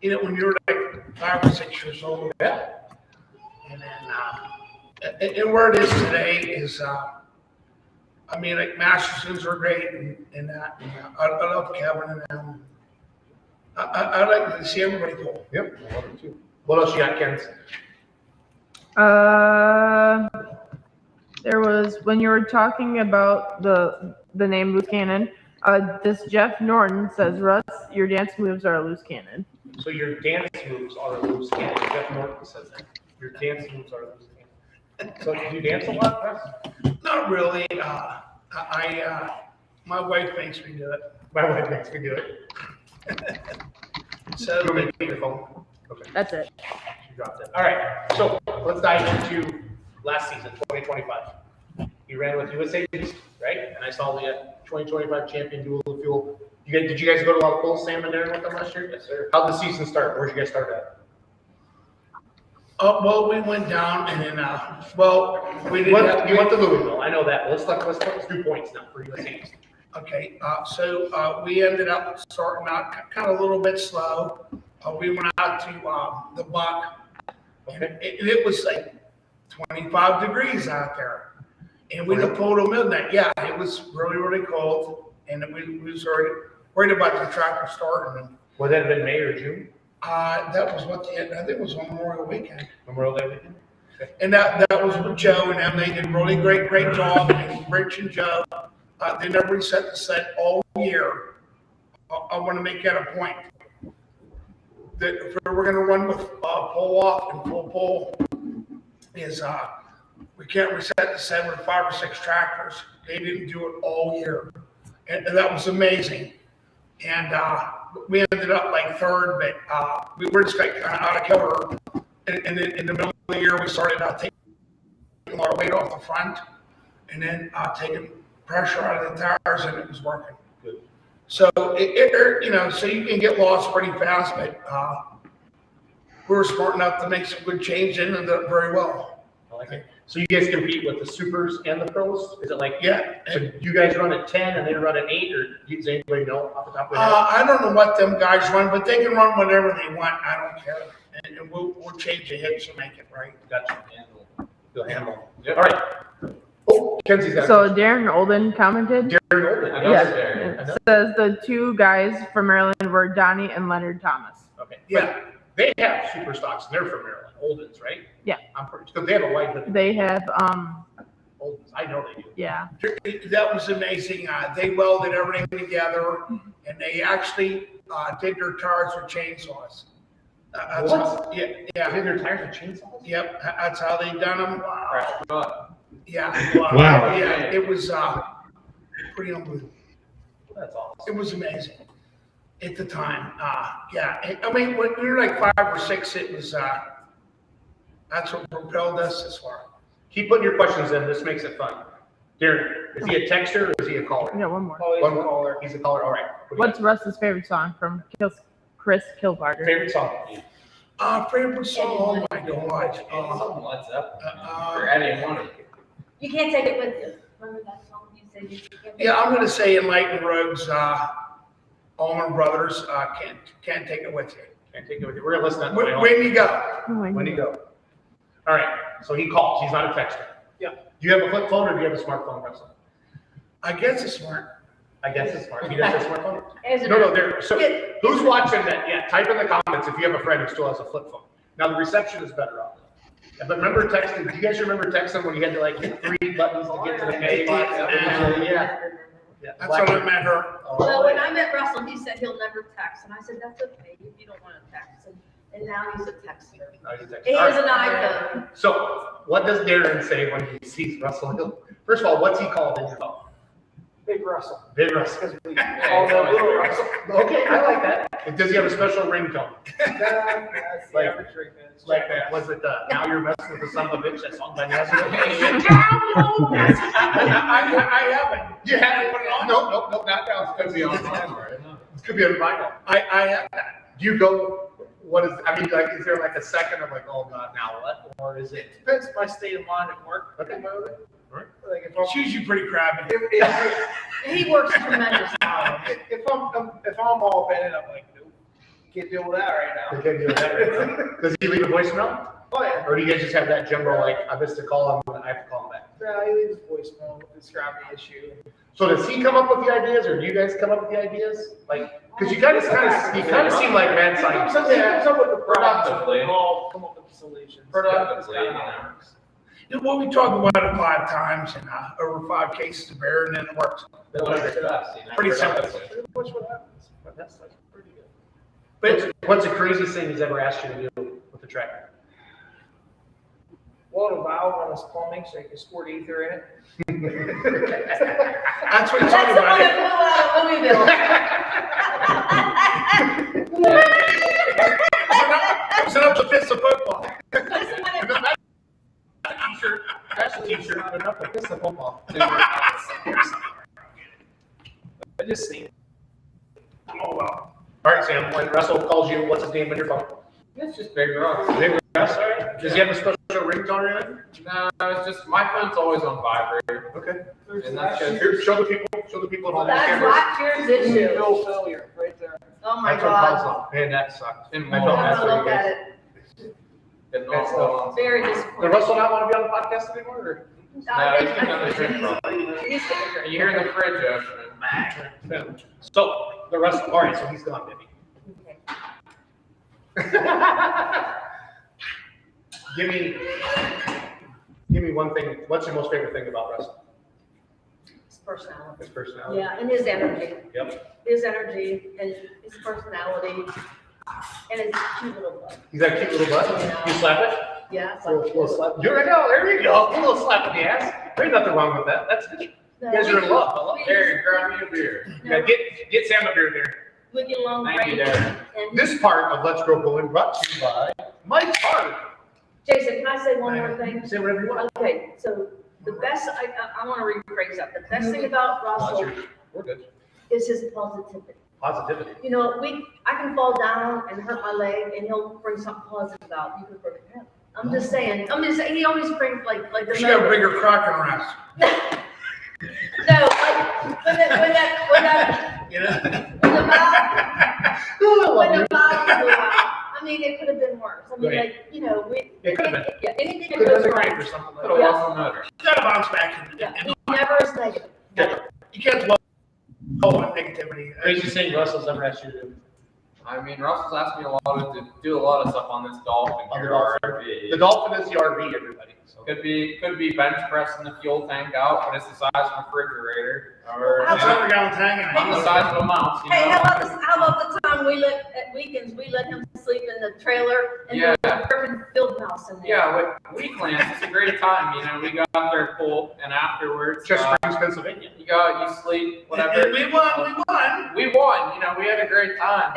When you were like 5 or 6 years old. Yeah. And then And where it is today is, I mean, like Mastersons are great and that. And I love Kevin and them. I like to see everybody pull. Yep, I love it too. What else you got, Ken? There was when you were talking about the name loose cannon. This Jeff Norton says, Russ, your dance moves are a loose cannon. So your dance moves are a loose cannon. Jeff Norton says that. Your dance moves are a loose cannon. So do you dance a lot, Russ? Not really. My wife makes me do it. My wife makes me do it. So You want me to take your phone? Okay, That's it. you dropped it. All right, so let's dive into last season, 2025. You ran with USA Beast, right? And I saw the 2025 champion dual fuel. Did you guys go to a lot of full salmon there with them last year? Yes, sir. How'd the season start? Where'd you guys start at? well, we went down and then, we You didn't went, you went to Louisville. I know that. Let's do points now for USA Beast. Okay, so we ended up starting out kind of a little bit slow. We went out to the Buck, and Okay. it was like 25 degrees out there. And we pulled till midnight. Yeah, it was really, really cold. And we was worried about the tractor starting. And, Would that have been May or June? that was I think it was Memorial Weekend. Memorial Day weekend? And that was with Joe and them. They did a really great job. And Rich and Joe, they never reset the set all year. I want to make that a point. That if we're going to run with pull off and full pull, is we can't reset the set with 5 or 6 tractors. They didn't do it all year, and that was amazing. And we ended up like third, but we were just like kind of out of kilter. And then in the middle of the year, we started taking a lot of weight off the front, and then taking pressure out of the tires, and it was working. Good. So so you can get lost pretty fast, but we were smart enough to make some good change and ended up very well. I like it. So you guys compete with the supers and the pros? Is it like, Yeah. so you guys run at 10 and they run at 8, or does anybody know off the top of their head? I don't know what them guys run, but they can run whatever they want. I don't care. And we'll change the hitch to make it right. Gotcha. You'll handle. All right. Oh, Kenzie's got So Darren Olden commented. Darren Olden. I I know know Yeah, it's there. it says the 2 guys from Maryland were Donnie and Leonard Thomas. Okay. Yeah. They have super stocks, and they're from Maryland. Olden's, right? Yeah. I'm pretty, because they have a white hood. They have, Olden's. I know they do. yeah. That was amazing. They welded everything together, and they actually did their tires with chainsaws. What? Yeah, They yeah. have their tires with chainsaws? Yep, that's how they done them. Crash truck. Yeah. Wow. Yeah, it was pretty unbelievable. That's awesome. It was amazing at the time. Yeah, I mean, when we were like 5 or 6, it was, that's what propelled us this far. Keep putting your questions in. This makes it fun. Darren, is he a texter or is he a caller? We got one more. One more. He's a caller. All right. What do you What's Russ's favorite song from Chris got? Kilbarger? Favorite song? Favorite song, oh my God. Something lights up. Uh, Or any one. You can't take it with you. Remember that song you said you can't? Yeah, I'm gonna say Enlightened Rogues, Allman Brothers, can't take it with you. Can't take it with you. We're gonna listen to that. on the way home. When you go. Oh my When you God. go. All right. So he calls. He's not a texter. Yeah. Do you have a flip phone or do you have a smartphone, Russell? I guess it's smart. I guess it's smart. He does have a smartphone. Is it- No, there. So who's watching that? Yeah, type in the comments if you have a friend who still has a flip phone. Now the reception is better off. But remember texting? Do you guys remember texting when you had to like hit 3 buttons to get to the pay box? Yeah. That's how I met her. Well, when I met Russell, he said he'll never text, and I said, that's okay, if you don't want to text, and now he's a texter. He has an iPhone. So what does Darren say when he sees Russell Hill? First of all, what's he called in your phone? Big Russell. Big Russell. Oh, no, little Russell. Okay, I like that. Does he have a special ringtone? That's the Like- average right there. It's Like Jack. was it Now You're Messing with the Son of a Bitch, that song by Nazareth? I haven't. You haven't put it on? Nope, not now. It's gonna be on vinyl. It could be on vinyl. I have that. Do you go, what is, I mean, like, is there like a second of like, oh God, now what? Or is it? Depends my state of mind at work. Okay. Like if I'm, It's usually pretty crabby. He works tremendous hours. if I'm all bent, I'm like, nope, can't deal with that right now. Okay, do that. Does he leave a voicemail? Oh, yeah. Or do you guys just have that general, like, I missed a call, I have to call him back? Yeah, he leaves voicemail with this scrappy issue. So does he come up with the ideas, or do you guys come up with the ideas? Like, because you kind of seem like mad He comes scientists. up with the problems, Productively. and we'll come up with the solutions. Productively, That's you kinda how it know. works. Well, we talk about it 5 times and over 5 cases of beer, and then it works. Whatever's best, you know. Pretty simple. productively. Pretty much what happens. But that's pretty good. What's the craziest thing he's ever asked you to do with the tractor? Blow a valve on his plumbing so you can squirt ether in it. That's what he's That's talking the one about. that blew out of Louisville. It's enough to piss the football. That's the one that- T-shirt. That's a T-shirt. Enough to piss the football. I just seen it. Oh, well. All right, Sam. When Russell calls you, what's his name on your phone? It's just big rocks. Big Russ. All right. Does he have a special ringtone or anything? No, it's just, my phone's always on vibrate. Okay. And that's just, Here, show the people at home. That's cameras. last year's issue. Bill failure right there. Oh my That's what calls God. up. Man, that sucked. in I I'm felt more, bad gonna for you look at guys. it. getting all stolen. Very Does disappointing. Russell not want to be on the podcast anymore? Or? No, he's getting on the drink problem. He's gonna drink. You hear the fridge opening. So the Russell. All right, so he's gone, baby. Okay. Give me one thing. What's your most favorite thing about Russell? His personality. His personality. Yeah, and his energy. Yep. His energy and his personality and his cute little butt. He's got a cute little butt. Yeah. You slap it? Yeah. it's Little, like- little slap. There we go. There you go. A little slap in the ass. There ain't nothing wrong with that. That's good. You guys are in love. I love it. Darren, grab me a beer. Yeah, get Sam a beer there. We get along Thank you, great. Darren. And This part of Let's Grow Going brought to you by Mike's Hard. Jason, can I say one more thing? Say whatever you want. Okay, so the best, I want to rephrase that. The best thing about Russell We're good. is his positivity. Positivity. You know, I can fall down and hurt my leg and he'll bring something positive out. You can break it down. I'm just saying, he always brings like the. She got a bigger crack on us. No, like, when that, You know? when the valve blew out, I mean, it could have been worse. I mean, Right. like, you know, It could have been. Yeah, anything Could that have goes been great wrong. for something like Put a that. waffle motor. You gotta bounce back. Yeah, he never is negative. Never. You can't dwell on negativity. Craziest thing Russell's ever asked you to do. I mean, Russell's asked me to do a lot of stuff on this Dolphin On the here, Dolphin. RV. The Dolphin is the RV, everybody. So. Could be bench pressing the fuel tank out when it's the size of a refrigerator, or That's how we're going hanging. on the size of a mouse. You Hey, know? how about the time at weekends, we let him sleep in the trailer and Yeah. there was a perfect field mouse in there. Yeah, with weeklands, it's a great time. You know, we got their pool, and afterwards, Chester Springs, Pennsylvania. you go, you sleep, whatever. And we won. We won. You know, we had a great time.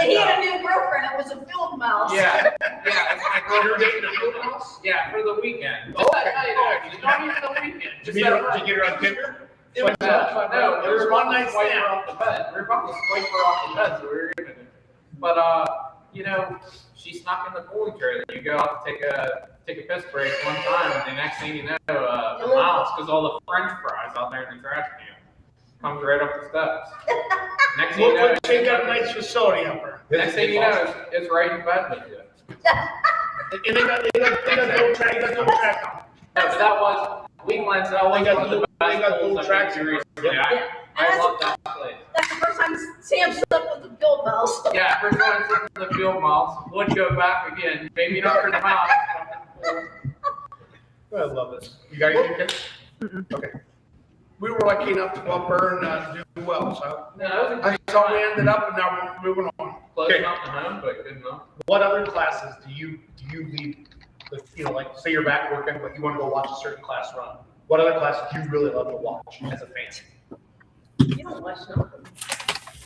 And he had a new girlfriend, it was a field mouse. Yeah, yeah. It's my You're girlfriend. dating a field mouse? Yeah, for the weekend. Oh, Just okay. that night, actually. Not even the weekend. Did Just you that get night. her on Tinder? It was, no, It was one night swipe her stand. off the bed. We were about to swipe her off the bed, so we were gonna do. But you know, she snuck in the cooling trailer. You go out to take a piss break one time, and the next thing you know, the mouse, because all the French fries out there in the trash can, comes right up the steps. Next thing you know, She got a nice facility up there. next thing you know, it's right in bed with you. And they got little track on. No, but that was weekends. That was They got one of the little- best they got pools little I've tracks been to in recently. Yeah. I And love that place. that's the first time Sam slept with a field mouse. Yeah, first time I flipped the field mouse, would go back again. Maybe not for the mouse. I love this. You got anything, kids? Okay. We were lucky enough to go up there and do well, so. No, that was a great That's how we time. ended up, and now we're moving on. Close Okay. enough to home, but good enough. What other classes do you lead? You know, like say you're back working, but you want to go watch a certain class run. What other classes do you really love to watch as a fan? You don't watch nothing.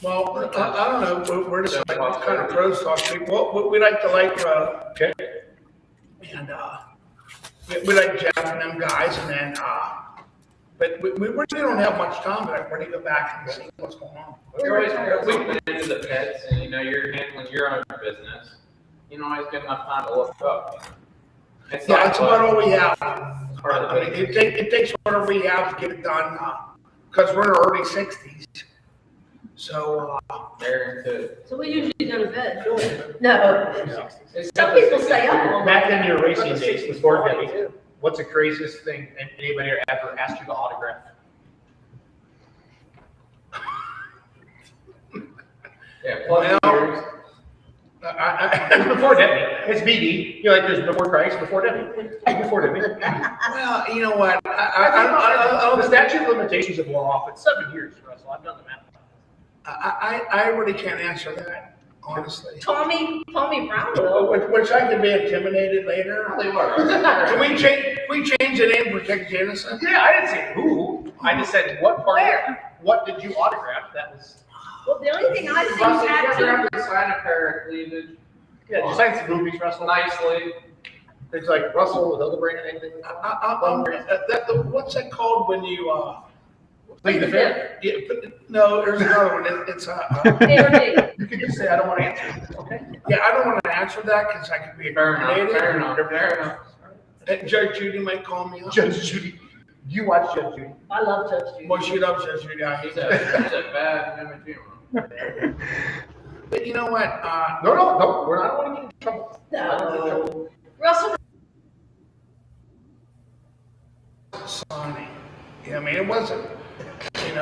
Well, I don't know, we're just like kind of pros talk people. We like to Okay. and we like Jeff and them guys, and then but we really don't have much time, but I really go back and see what's going on. You're always moving into the pits, and you know you're handling your own business. You don't always get enough time to look up. You know? It's Yeah, not that's about all we have. part of the I mean, it takes whatever we have to get it done, because we're in our early 60s. So, They're into So we usually go to bed. No. it's Some people stay up all Back night. in your racing days, before Debbie, what's the craziest thing anybody ever asked you to autograph? Yeah, plus Well, years. It's before Debbie. It's BD. You're like, there's before Christ, before Debbie. Before Debbie. well, you know what? The statute of limitations of law off, it's 7 years, Russell. I've done the math. I really can't answer that, honestly. Tommy Brown will. Which I can be intimidated later. They were. Can we change the name, protect the innocent? Yeah, I didn't say who. I just said what part. What did you autograph? That was. Well, the only thing I've seen Russell, you ever tattooed. have to sign a pair of cleavage Yeah, just sign some movies, Russell. nicely? It's like Russell, Hildenbrand, anything like that. What's that called when you, Plead the fifth. yeah, no, there's another one. It's Favorite. You can just say, I don't want to answer. Okay. yeah, I don't want to answer that because I could be Fair enough, intimidated. fair enough, fair enough. And Judge Judy might call me up. Judge Judy. You watch Judge Judy. I love Judge Judy. Well, she loves Judge Judy. I hate He's that. a bad image. But you know what? No, we're not going to get in trouble. No. Russell, Sonny. Yeah, I mean, it wasn't. I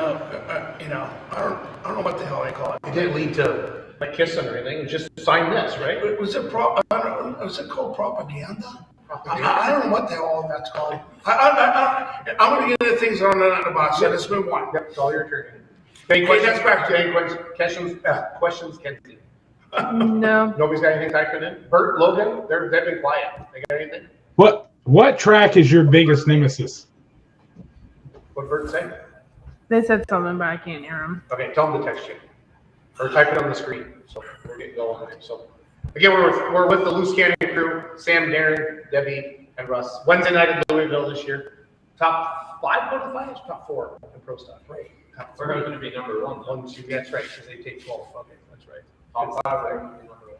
don't know what the hell they call it. It didn't lead to like kissing or anything. It was just sign this, right? Was it was it called propaganda? I don't know what the hell that's called. I'm going to get into things that I'm not about, so let's move on. Yep, it's all your turn. Any Okay, questions? that's back to Any questions, Kenzie? No. Nobody's got anything typed in? Bert, Logan, they've been quiet. They got anything? What track is your biggest nemesis? What Bert say? They said something, but I can't hear them. Okay, tell them to text you. Or type it on the screen. So we're getting going. So again, we're with the Loose Cannon crew, Sam, Darren, Debbie, and Russ. Wednesday night in Louisville this year. Top 5 qualifiers, top 4 in pro stock. Right. Top We're going to be number one. 1, 2, that's right, because they take 12. Okay, that's right. Top 5, we're going to be number one.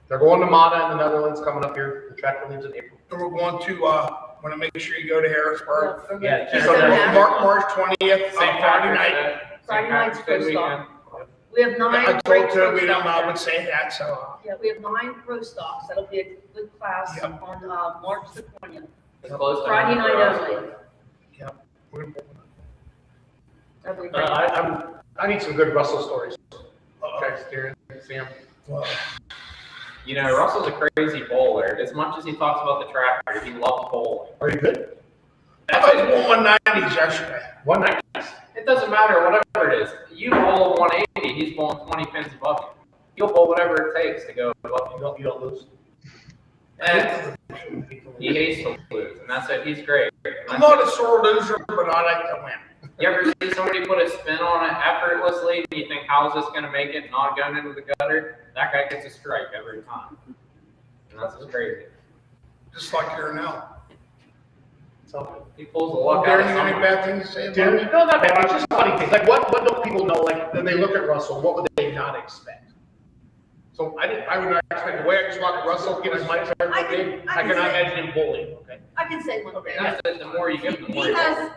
They're going to Mata in the Netherlands coming up here. The track leaves in April. And we're going to, want to make sure you go to Harrisburg. Yeah, Keep so it there's down. March 20th, Friday night. Friday night's pro weekend. stock. We have 9 I great told pro Toby stocks. I would say that, so. Yeah, we have 9 pro stocks. That'll be a good class Yep. on March the 20th. It's close to Friday number night one. only. That'll be I need some good Russell stories. Uh-oh. Text Darren, Sam. Well, You know, Russell's a crazy bowler. As much as he talks about the tracker, he loves bowling. Are you good? I thought you won 190s yesterday. 190. It doesn't matter, whatever it is. You bowl a 180, he's bowling 20 pins above you. He'll bowl whatever it takes to go above You don't lose. you. And he hates to lose, and that's it. He's great. I'm not a sore loser, but I like to win. You ever see somebody put a spin on it effortlessly, and you think, how's this going to make it, not going into the gutter? That guy gets a strike every time. And that's just crazy. Just like you're now. So, He pulls the luck out Darren, of you got any someone. bad things to say about Darren, it? no, not bad. It's just funny things. Like what don't people know? Like when they look at Russell, what would they not expect? So I would not expect the way I just walk at Russell, give his mic charge one day. I cannot imagine him bullying. Okay. I can say one thing. That's it. The more you give him, the more He you has,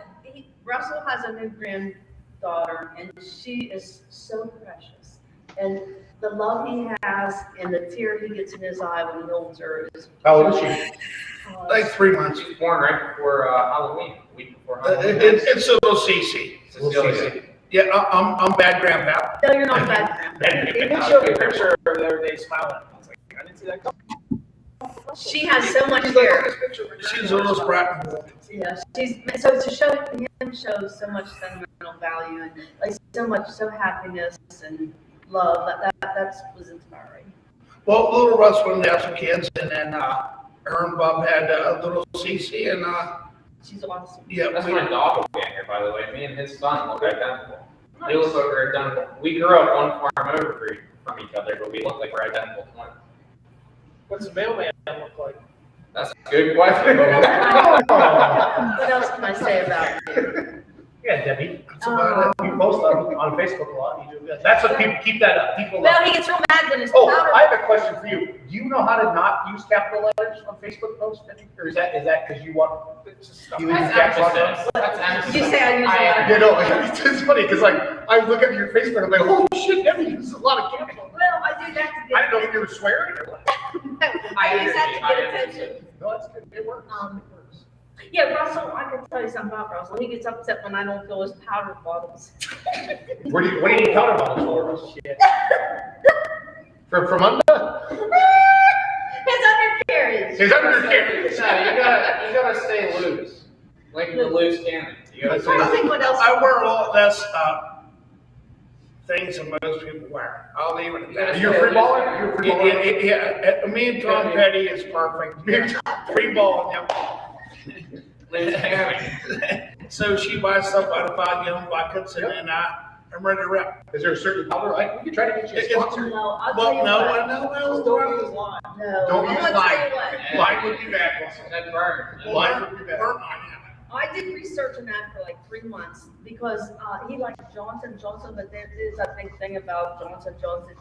Russell has a new granddaughter, and she is so precious. And the love he has and the tear he gets in his eye when he holds her is. How old is she? Like 3 months. She was born right before Halloween, a week before Halloween. It's a little CC. Cecilia. Yeah, I'm bad grandpa. No, you're not bad. He did show me a picture of her the other day smiling. I was like, I didn't see that coming. She has so much She's like, hair. this picture of She's a little sprat. Yeah, so to show him shows so much sentimental value and like so happiness and love. That was inspiring. Well, little Russ wanted to have some kids, and then her and Bob had a little CC, and She's awesome. yeah, That's my doppelganger, by the way. Me and his son look identical. They look like we're identical. We grew up one farm over from each other, but we look like we're identical twins. What's the mailman look like? That's a good question. What else can I say about you? Yeah, Debbie. that's about it. You You post on Facebook a lot. You do good. That's what people keep that up. People Well, love. he gets real mad when his Oh, powder. I have a question for you. Do you know how to not use capital letters on Facebook posts? Or is that because you want you use That's capital emphasis. letters? That's emphasis. You say I use a lot. You know, it's funny because like I look at your Facebook, I'm like, holy shit, Debbie uses a lot of capital. Well, I do that to I get. didn't know if you were swearing or what. I use that to get attention. No, that's good. It works. Um, Yeah, Russell, I can tell you something about Russell. He gets upset when I don't fill his powder bottles. What do you need powder bottles for? Oh, shit. From under? His undercarriage. His undercarriage. No, you gotta stay loose. Like the loose cannon. You gotta I stay don't think what else. I wear a lot less things than most people wear. I'll leave it at that. You're a free baller? You're a free baller? Yeah, me and Tom Petty is perfect. Free ball, yeah. loose cannon. So she buys stuff out of 5-gallon buckets, and then I'm ready to rip. Is there a certain powder? We could try to get you a sponsor. No, I'll tell you Well, what. no. Don't use lime. No. Don't I'm use gonna tell lime. you what. Lime would be bad, Russell. That burns. Lime would be bad. Burn on I did research on that for like 3 months because he liked Johnson Johnson, but there is a big thing about Johnson Johnson,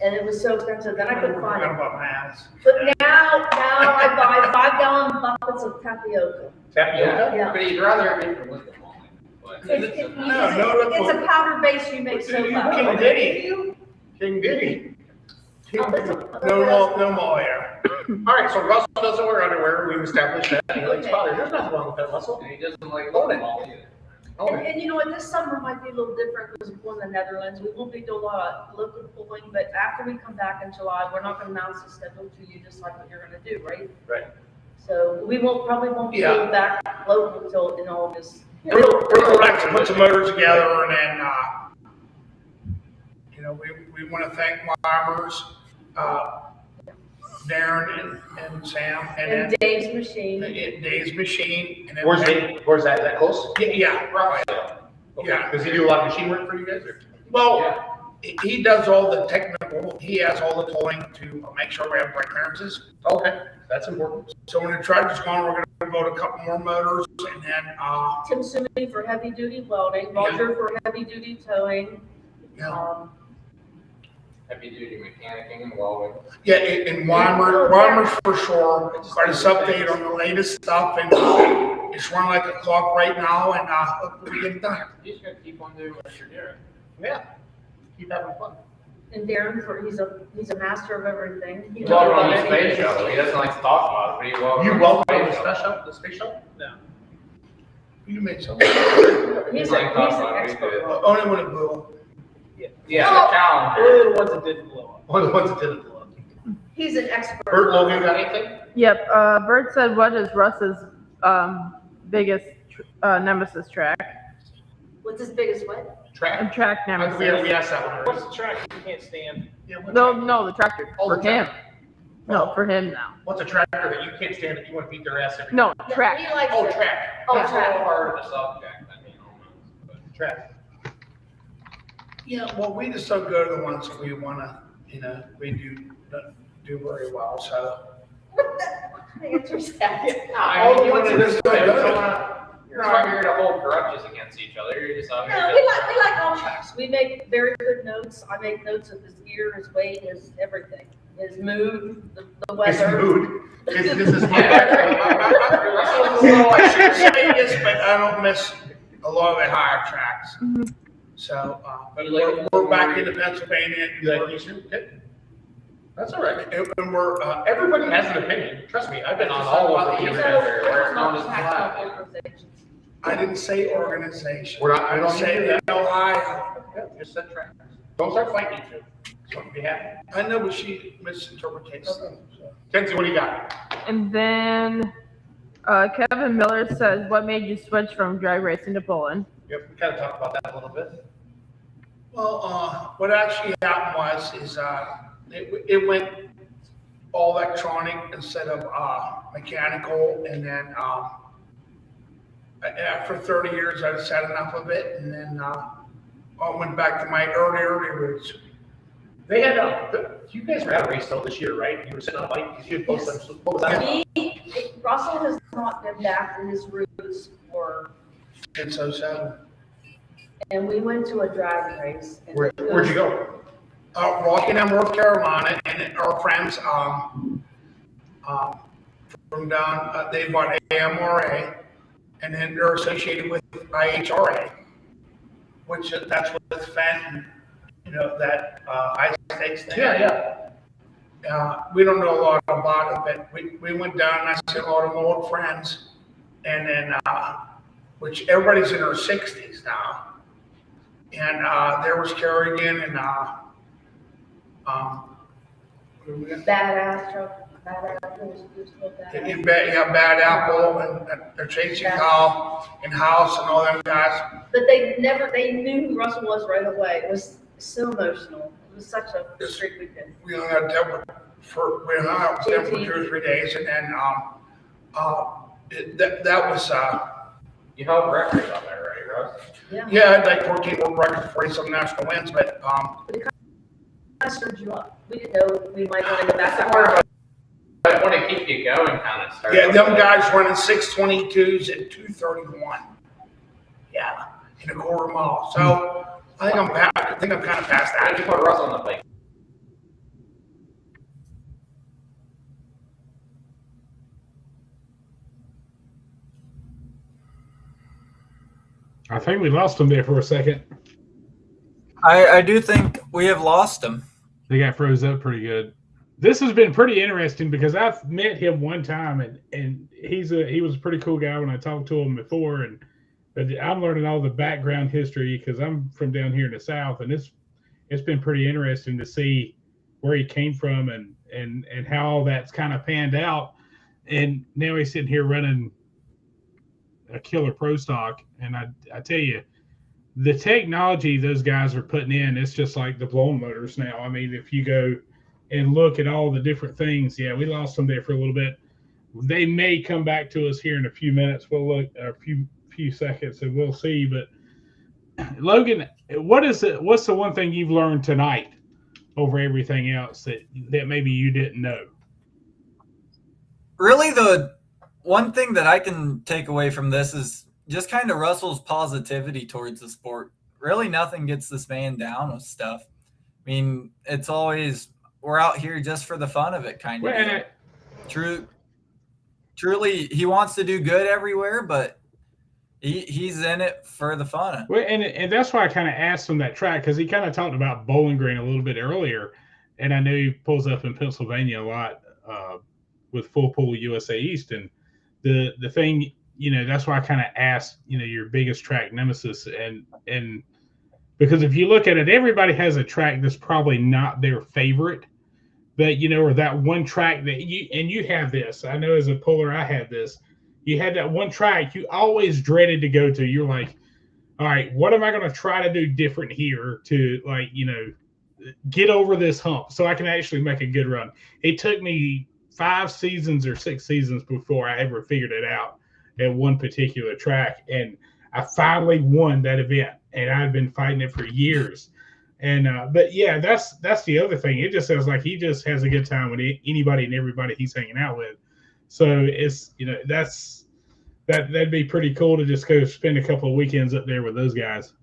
and it was so expensive that I couldn't find Forgot it. about my ass. But now I buy 5-gallon buckets of tapioca. Tapioca? Yeah. But you'd rather it be from liquid lime. But It's a powder base you make soap King out of. Diddy. King Diddy. Oh, No more here. All right, so Russell doesn't wear underwear. We've established that. He likes Okay. powder. There's nothing wrong with that, Russell. And he doesn't like Own it. football either. Own it. And you know what, this summer might be a little different because we're in the Netherlands. We won't be doing a lot of local pulling, but after we come back in July, we're not gonna announce the schedule to you, just like what you're gonna do, right? Right. So we probably won't be Yeah. back local until in August. We're gonna like to put some motors together, and then, we want to thank Weimers, Darren and Sam, and And then Dave's machine. Dave's Machine, and then. Where's that? Is that close? Yeah. Yeah. Does he do a lot of machine work for you guys? Or? Well, he does all the technical, he has all the tooling to make sure we have brake clearances. Okay, that's important. So when the tractor's gone, we're gonna go to a couple more motors, and then, Tim Sumi for heavy duty welding, Roger for heavy duty towing. Heavy duty mechanicking and welding. Yeah, and Weimers for sure, got us update on the latest stuff, and it's running like a clock right now, and hopefully we get it done. You just gotta keep on doing what you're doing. Yeah. Keep having fun. And Darren for, he's a master of everything. He He's all knows on the everything. space shuttle. He doesn't like to talk about it, but he welds You on welcome the the space shuttle. special, the space shuttle? You made something. He's like an talking about it, expert. we do. Only when it blew. Yeah, Oh. the challenge. We're the ones that didn't blow up. One of the ones that didn't blow up. He's an expert. Bert, Logan, got anything? Yep. Bert said, "What is Russ's biggest nemesis track?" What's his biggest what? Track? Track We nemesis. asked that one What's already. the track you can't stand? Yeah, what No, track? no, the tractor Oh, for the him. tractor. No, for him now. What's a tractor that you can't stand if you want to beat their ass every No, Yeah, track. He likes Oh, it. track. Oh, That's all track. part of the subject, I mean, almost. But Track. Yeah, well, we just don't go to the ones that we wanna, we do very well, so. The answer's that. I All mean, the you ones wanna that just just don't you're go. not here to hold grudges against each other. You're just out here No, to. we like all tracks. We make very good notes. I make notes of his gear, his weight, his everything, his mood, the His weather. mood. This is I should say this, but I don't miss a lot of the higher tracks. Mhm. So, But you like- we're back into Pennsylvania. You like these two? Okay. That's all right. And we're, Everybody has an opinion. Trust me, I've been on all of So, them. where it's known as Tax flat. organizations. I didn't say organization. We're not- I didn't say that. Ohio. Yeah, just said track. Don't start fighting each other. So be happy. I know, but she misinterprets. Okay. Kenzie, what do you got? And then Kevin Miller says, "What made you switch from drag racing to Poland?" Yep, we kind of talked about that a little bit. Well, what actually happened is, it went all electronic instead of, mechanical, and then, after 30 years, I just had enough of it, and then, I went back to my early roots. They had, you guys were at a race though this year, right? You were sitting on a bike, you had posted, what was that about? Russell has not been back to his roots for, And so, and we went to a drag race. And Where'd you go? Rockingham, North Carolina, and our friends from down, they bought AMRA, and then they're associated with IHRA, which that's with Fenton, that ice stakes thing. Yeah. We don't know a lot about it, but we went down and I seen a lot of my old friends, and then which everybody's in their 60s now, and there was Kerrigan and Badass truck. Bad Apple. Bad Apple, and they're chasing Kyle and House and all them guys. But they knew who Russell was right away. It was so emotional. It was such a street weekend. We hung out with them for 2 or 3 days, and then that was You held records on there, right, Russ? yeah, I had like 14 world records, 40 some national wins, but But it kind of stirred you up. We didn't know we might want to go back to More work. of I want to keep you going, kind of start. yeah, them guys running 6:22s at 2:31. Yeah, in a quarter mile. So I think I'm kind of past How did you that. put Russ on the bike? I think we lost him there for a second. I do think we have lost him. They got froze up pretty good. This has been pretty interesting because I've met him one time, and he was a pretty cool guy when I talked to him before, but I'm learning all the background history because I'm from down here in the South, and it's been pretty interesting to see where he came from and how all that's kind of panned out. And now he's sitting here running a killer pro stock, and I tell you, the technology those guys are putting in, it's just like the blown motors now. I mean, if you go and look at all the different things, yeah, we lost them there for a little bit. They may come back to us here in a few minutes. We'll look a few seconds, and we'll see. But Logan, what's the one thing you've learned tonight over everything else that maybe you didn't know? Really, the one thing that I can take away from this is just kind of Russell's positivity towards the sport. Really, nothing gets this man down with stuff. I mean, it's always, we're out here just for the fun of it, kind of. Truly, he wants to do good everywhere, but he's in it for the fun. Well, and that's why I kind of asked him that track, because he kind of talked about Bowling Green a little bit earlier, and I know he pulls up in Pennsylvania a lot with Full Pool USA East, and the thing, that's why I kind of asked, your biggest track nemesis, and because if you look at it, everybody has a track that's probably not their favorite, but or that one track that you have this. I know as a puller, I had this. You had that one track you always dreaded to go to. You're like, all right, what am I going to try to do different here to get over this hump so I can actually make a good run? It took me 5 seasons or 6 seasons before I ever figured it out at one particular track, and I finally won that event, and I've been fighting it for years. And but yeah, that's the other thing. It just sounds like he just has a good time with anybody and everybody he's hanging out with. So it's that'd be pretty cool to just go spend a couple of weekends up there with those guys.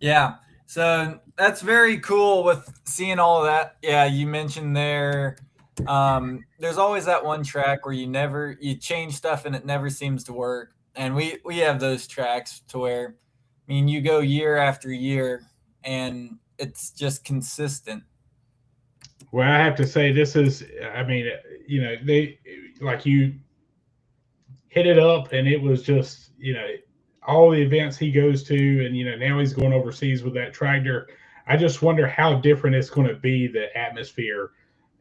Yeah. So that's very cool with seeing all of that. Yeah, you mentioned there. There's always that one track where you change stuff and it never seems to work. And we have those tracks to where, you go year after year and it's just consistent. Well, I have to say this is, they you hit it up, and it was just, all the events he goes to, and now he's going overseas with that tractor. I just wonder how different it's going to be, the atmosphere,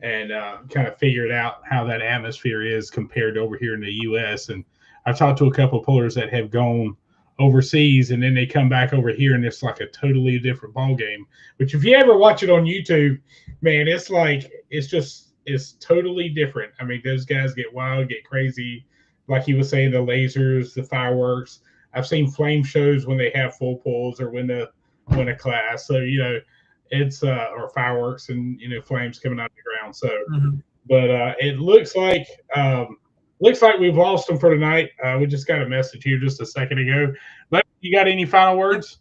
and kind of figured out how that atmosphere is compared to over here in the U.S. And I've talked to a couple of pullers that have gone overseas, and then they come back over here, and it's like a totally different ball game. Which, if you ever watch it on YouTube, man, it's totally different. I mean, those guys get wild, get crazy. Like he was saying, the lasers, the fireworks. I've seen flame shows when they have full pulls or win a class. So, it's or fireworks and flames coming out of the ground. So, but it looks like looks like we've lost him for tonight. We just got a message here just a second ago. But you got any final words?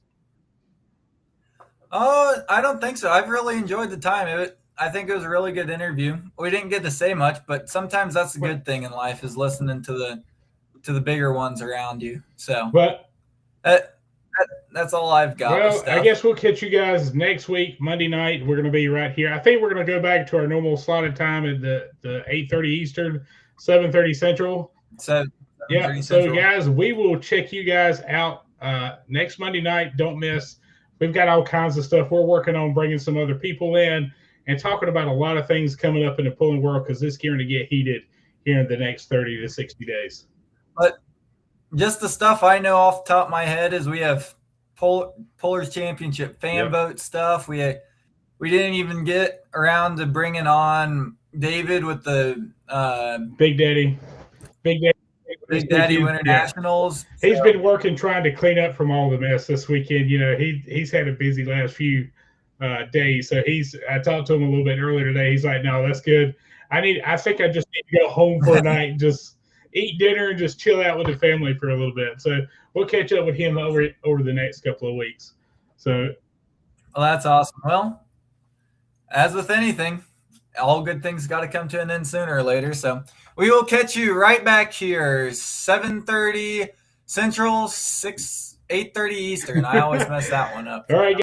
Oh, I don't think so. I've really enjoyed the time. I think it was a really good interview. We didn't get to say much, but sometimes that's a good thing in life is listening to the bigger ones around you. So, But that's all I've got. well, I guess we'll catch you guys next week, Monday night. We're going to be right here. I think we're going to go back to our normal slotted time at the 8:30 Eastern, 7:30 Central. So, yeah. So, guys, we will check you guys out next Monday night. Don't miss. We've got all kinds of stuff. We're working on bringing some other people in and talking about a lot of things coming up in the pulling world because it's going to get heated here in the next 30 to 60 days. But just the stuff I know off the top of my head is we have Pullers Championship fan vote stuff. We didn't even get around to bringing on David with the Big Daddy Winter Nationals. He's been working trying to clean up from all the mess this weekend. You know, he's had a busy last few days. So I talked to him a little bit earlier today. He's like, no, that's good. I think I just need to go home for a night and just eat dinner and just chill out with the family for a little bit. So we'll catch up with him over the next couple of weeks. So, well, that's awesome. Well, as with anything, all good things got to come to an end sooner or later. So we will catch you right back here, 7:30 Central, 8:30 Eastern. I always mess that one up. All right.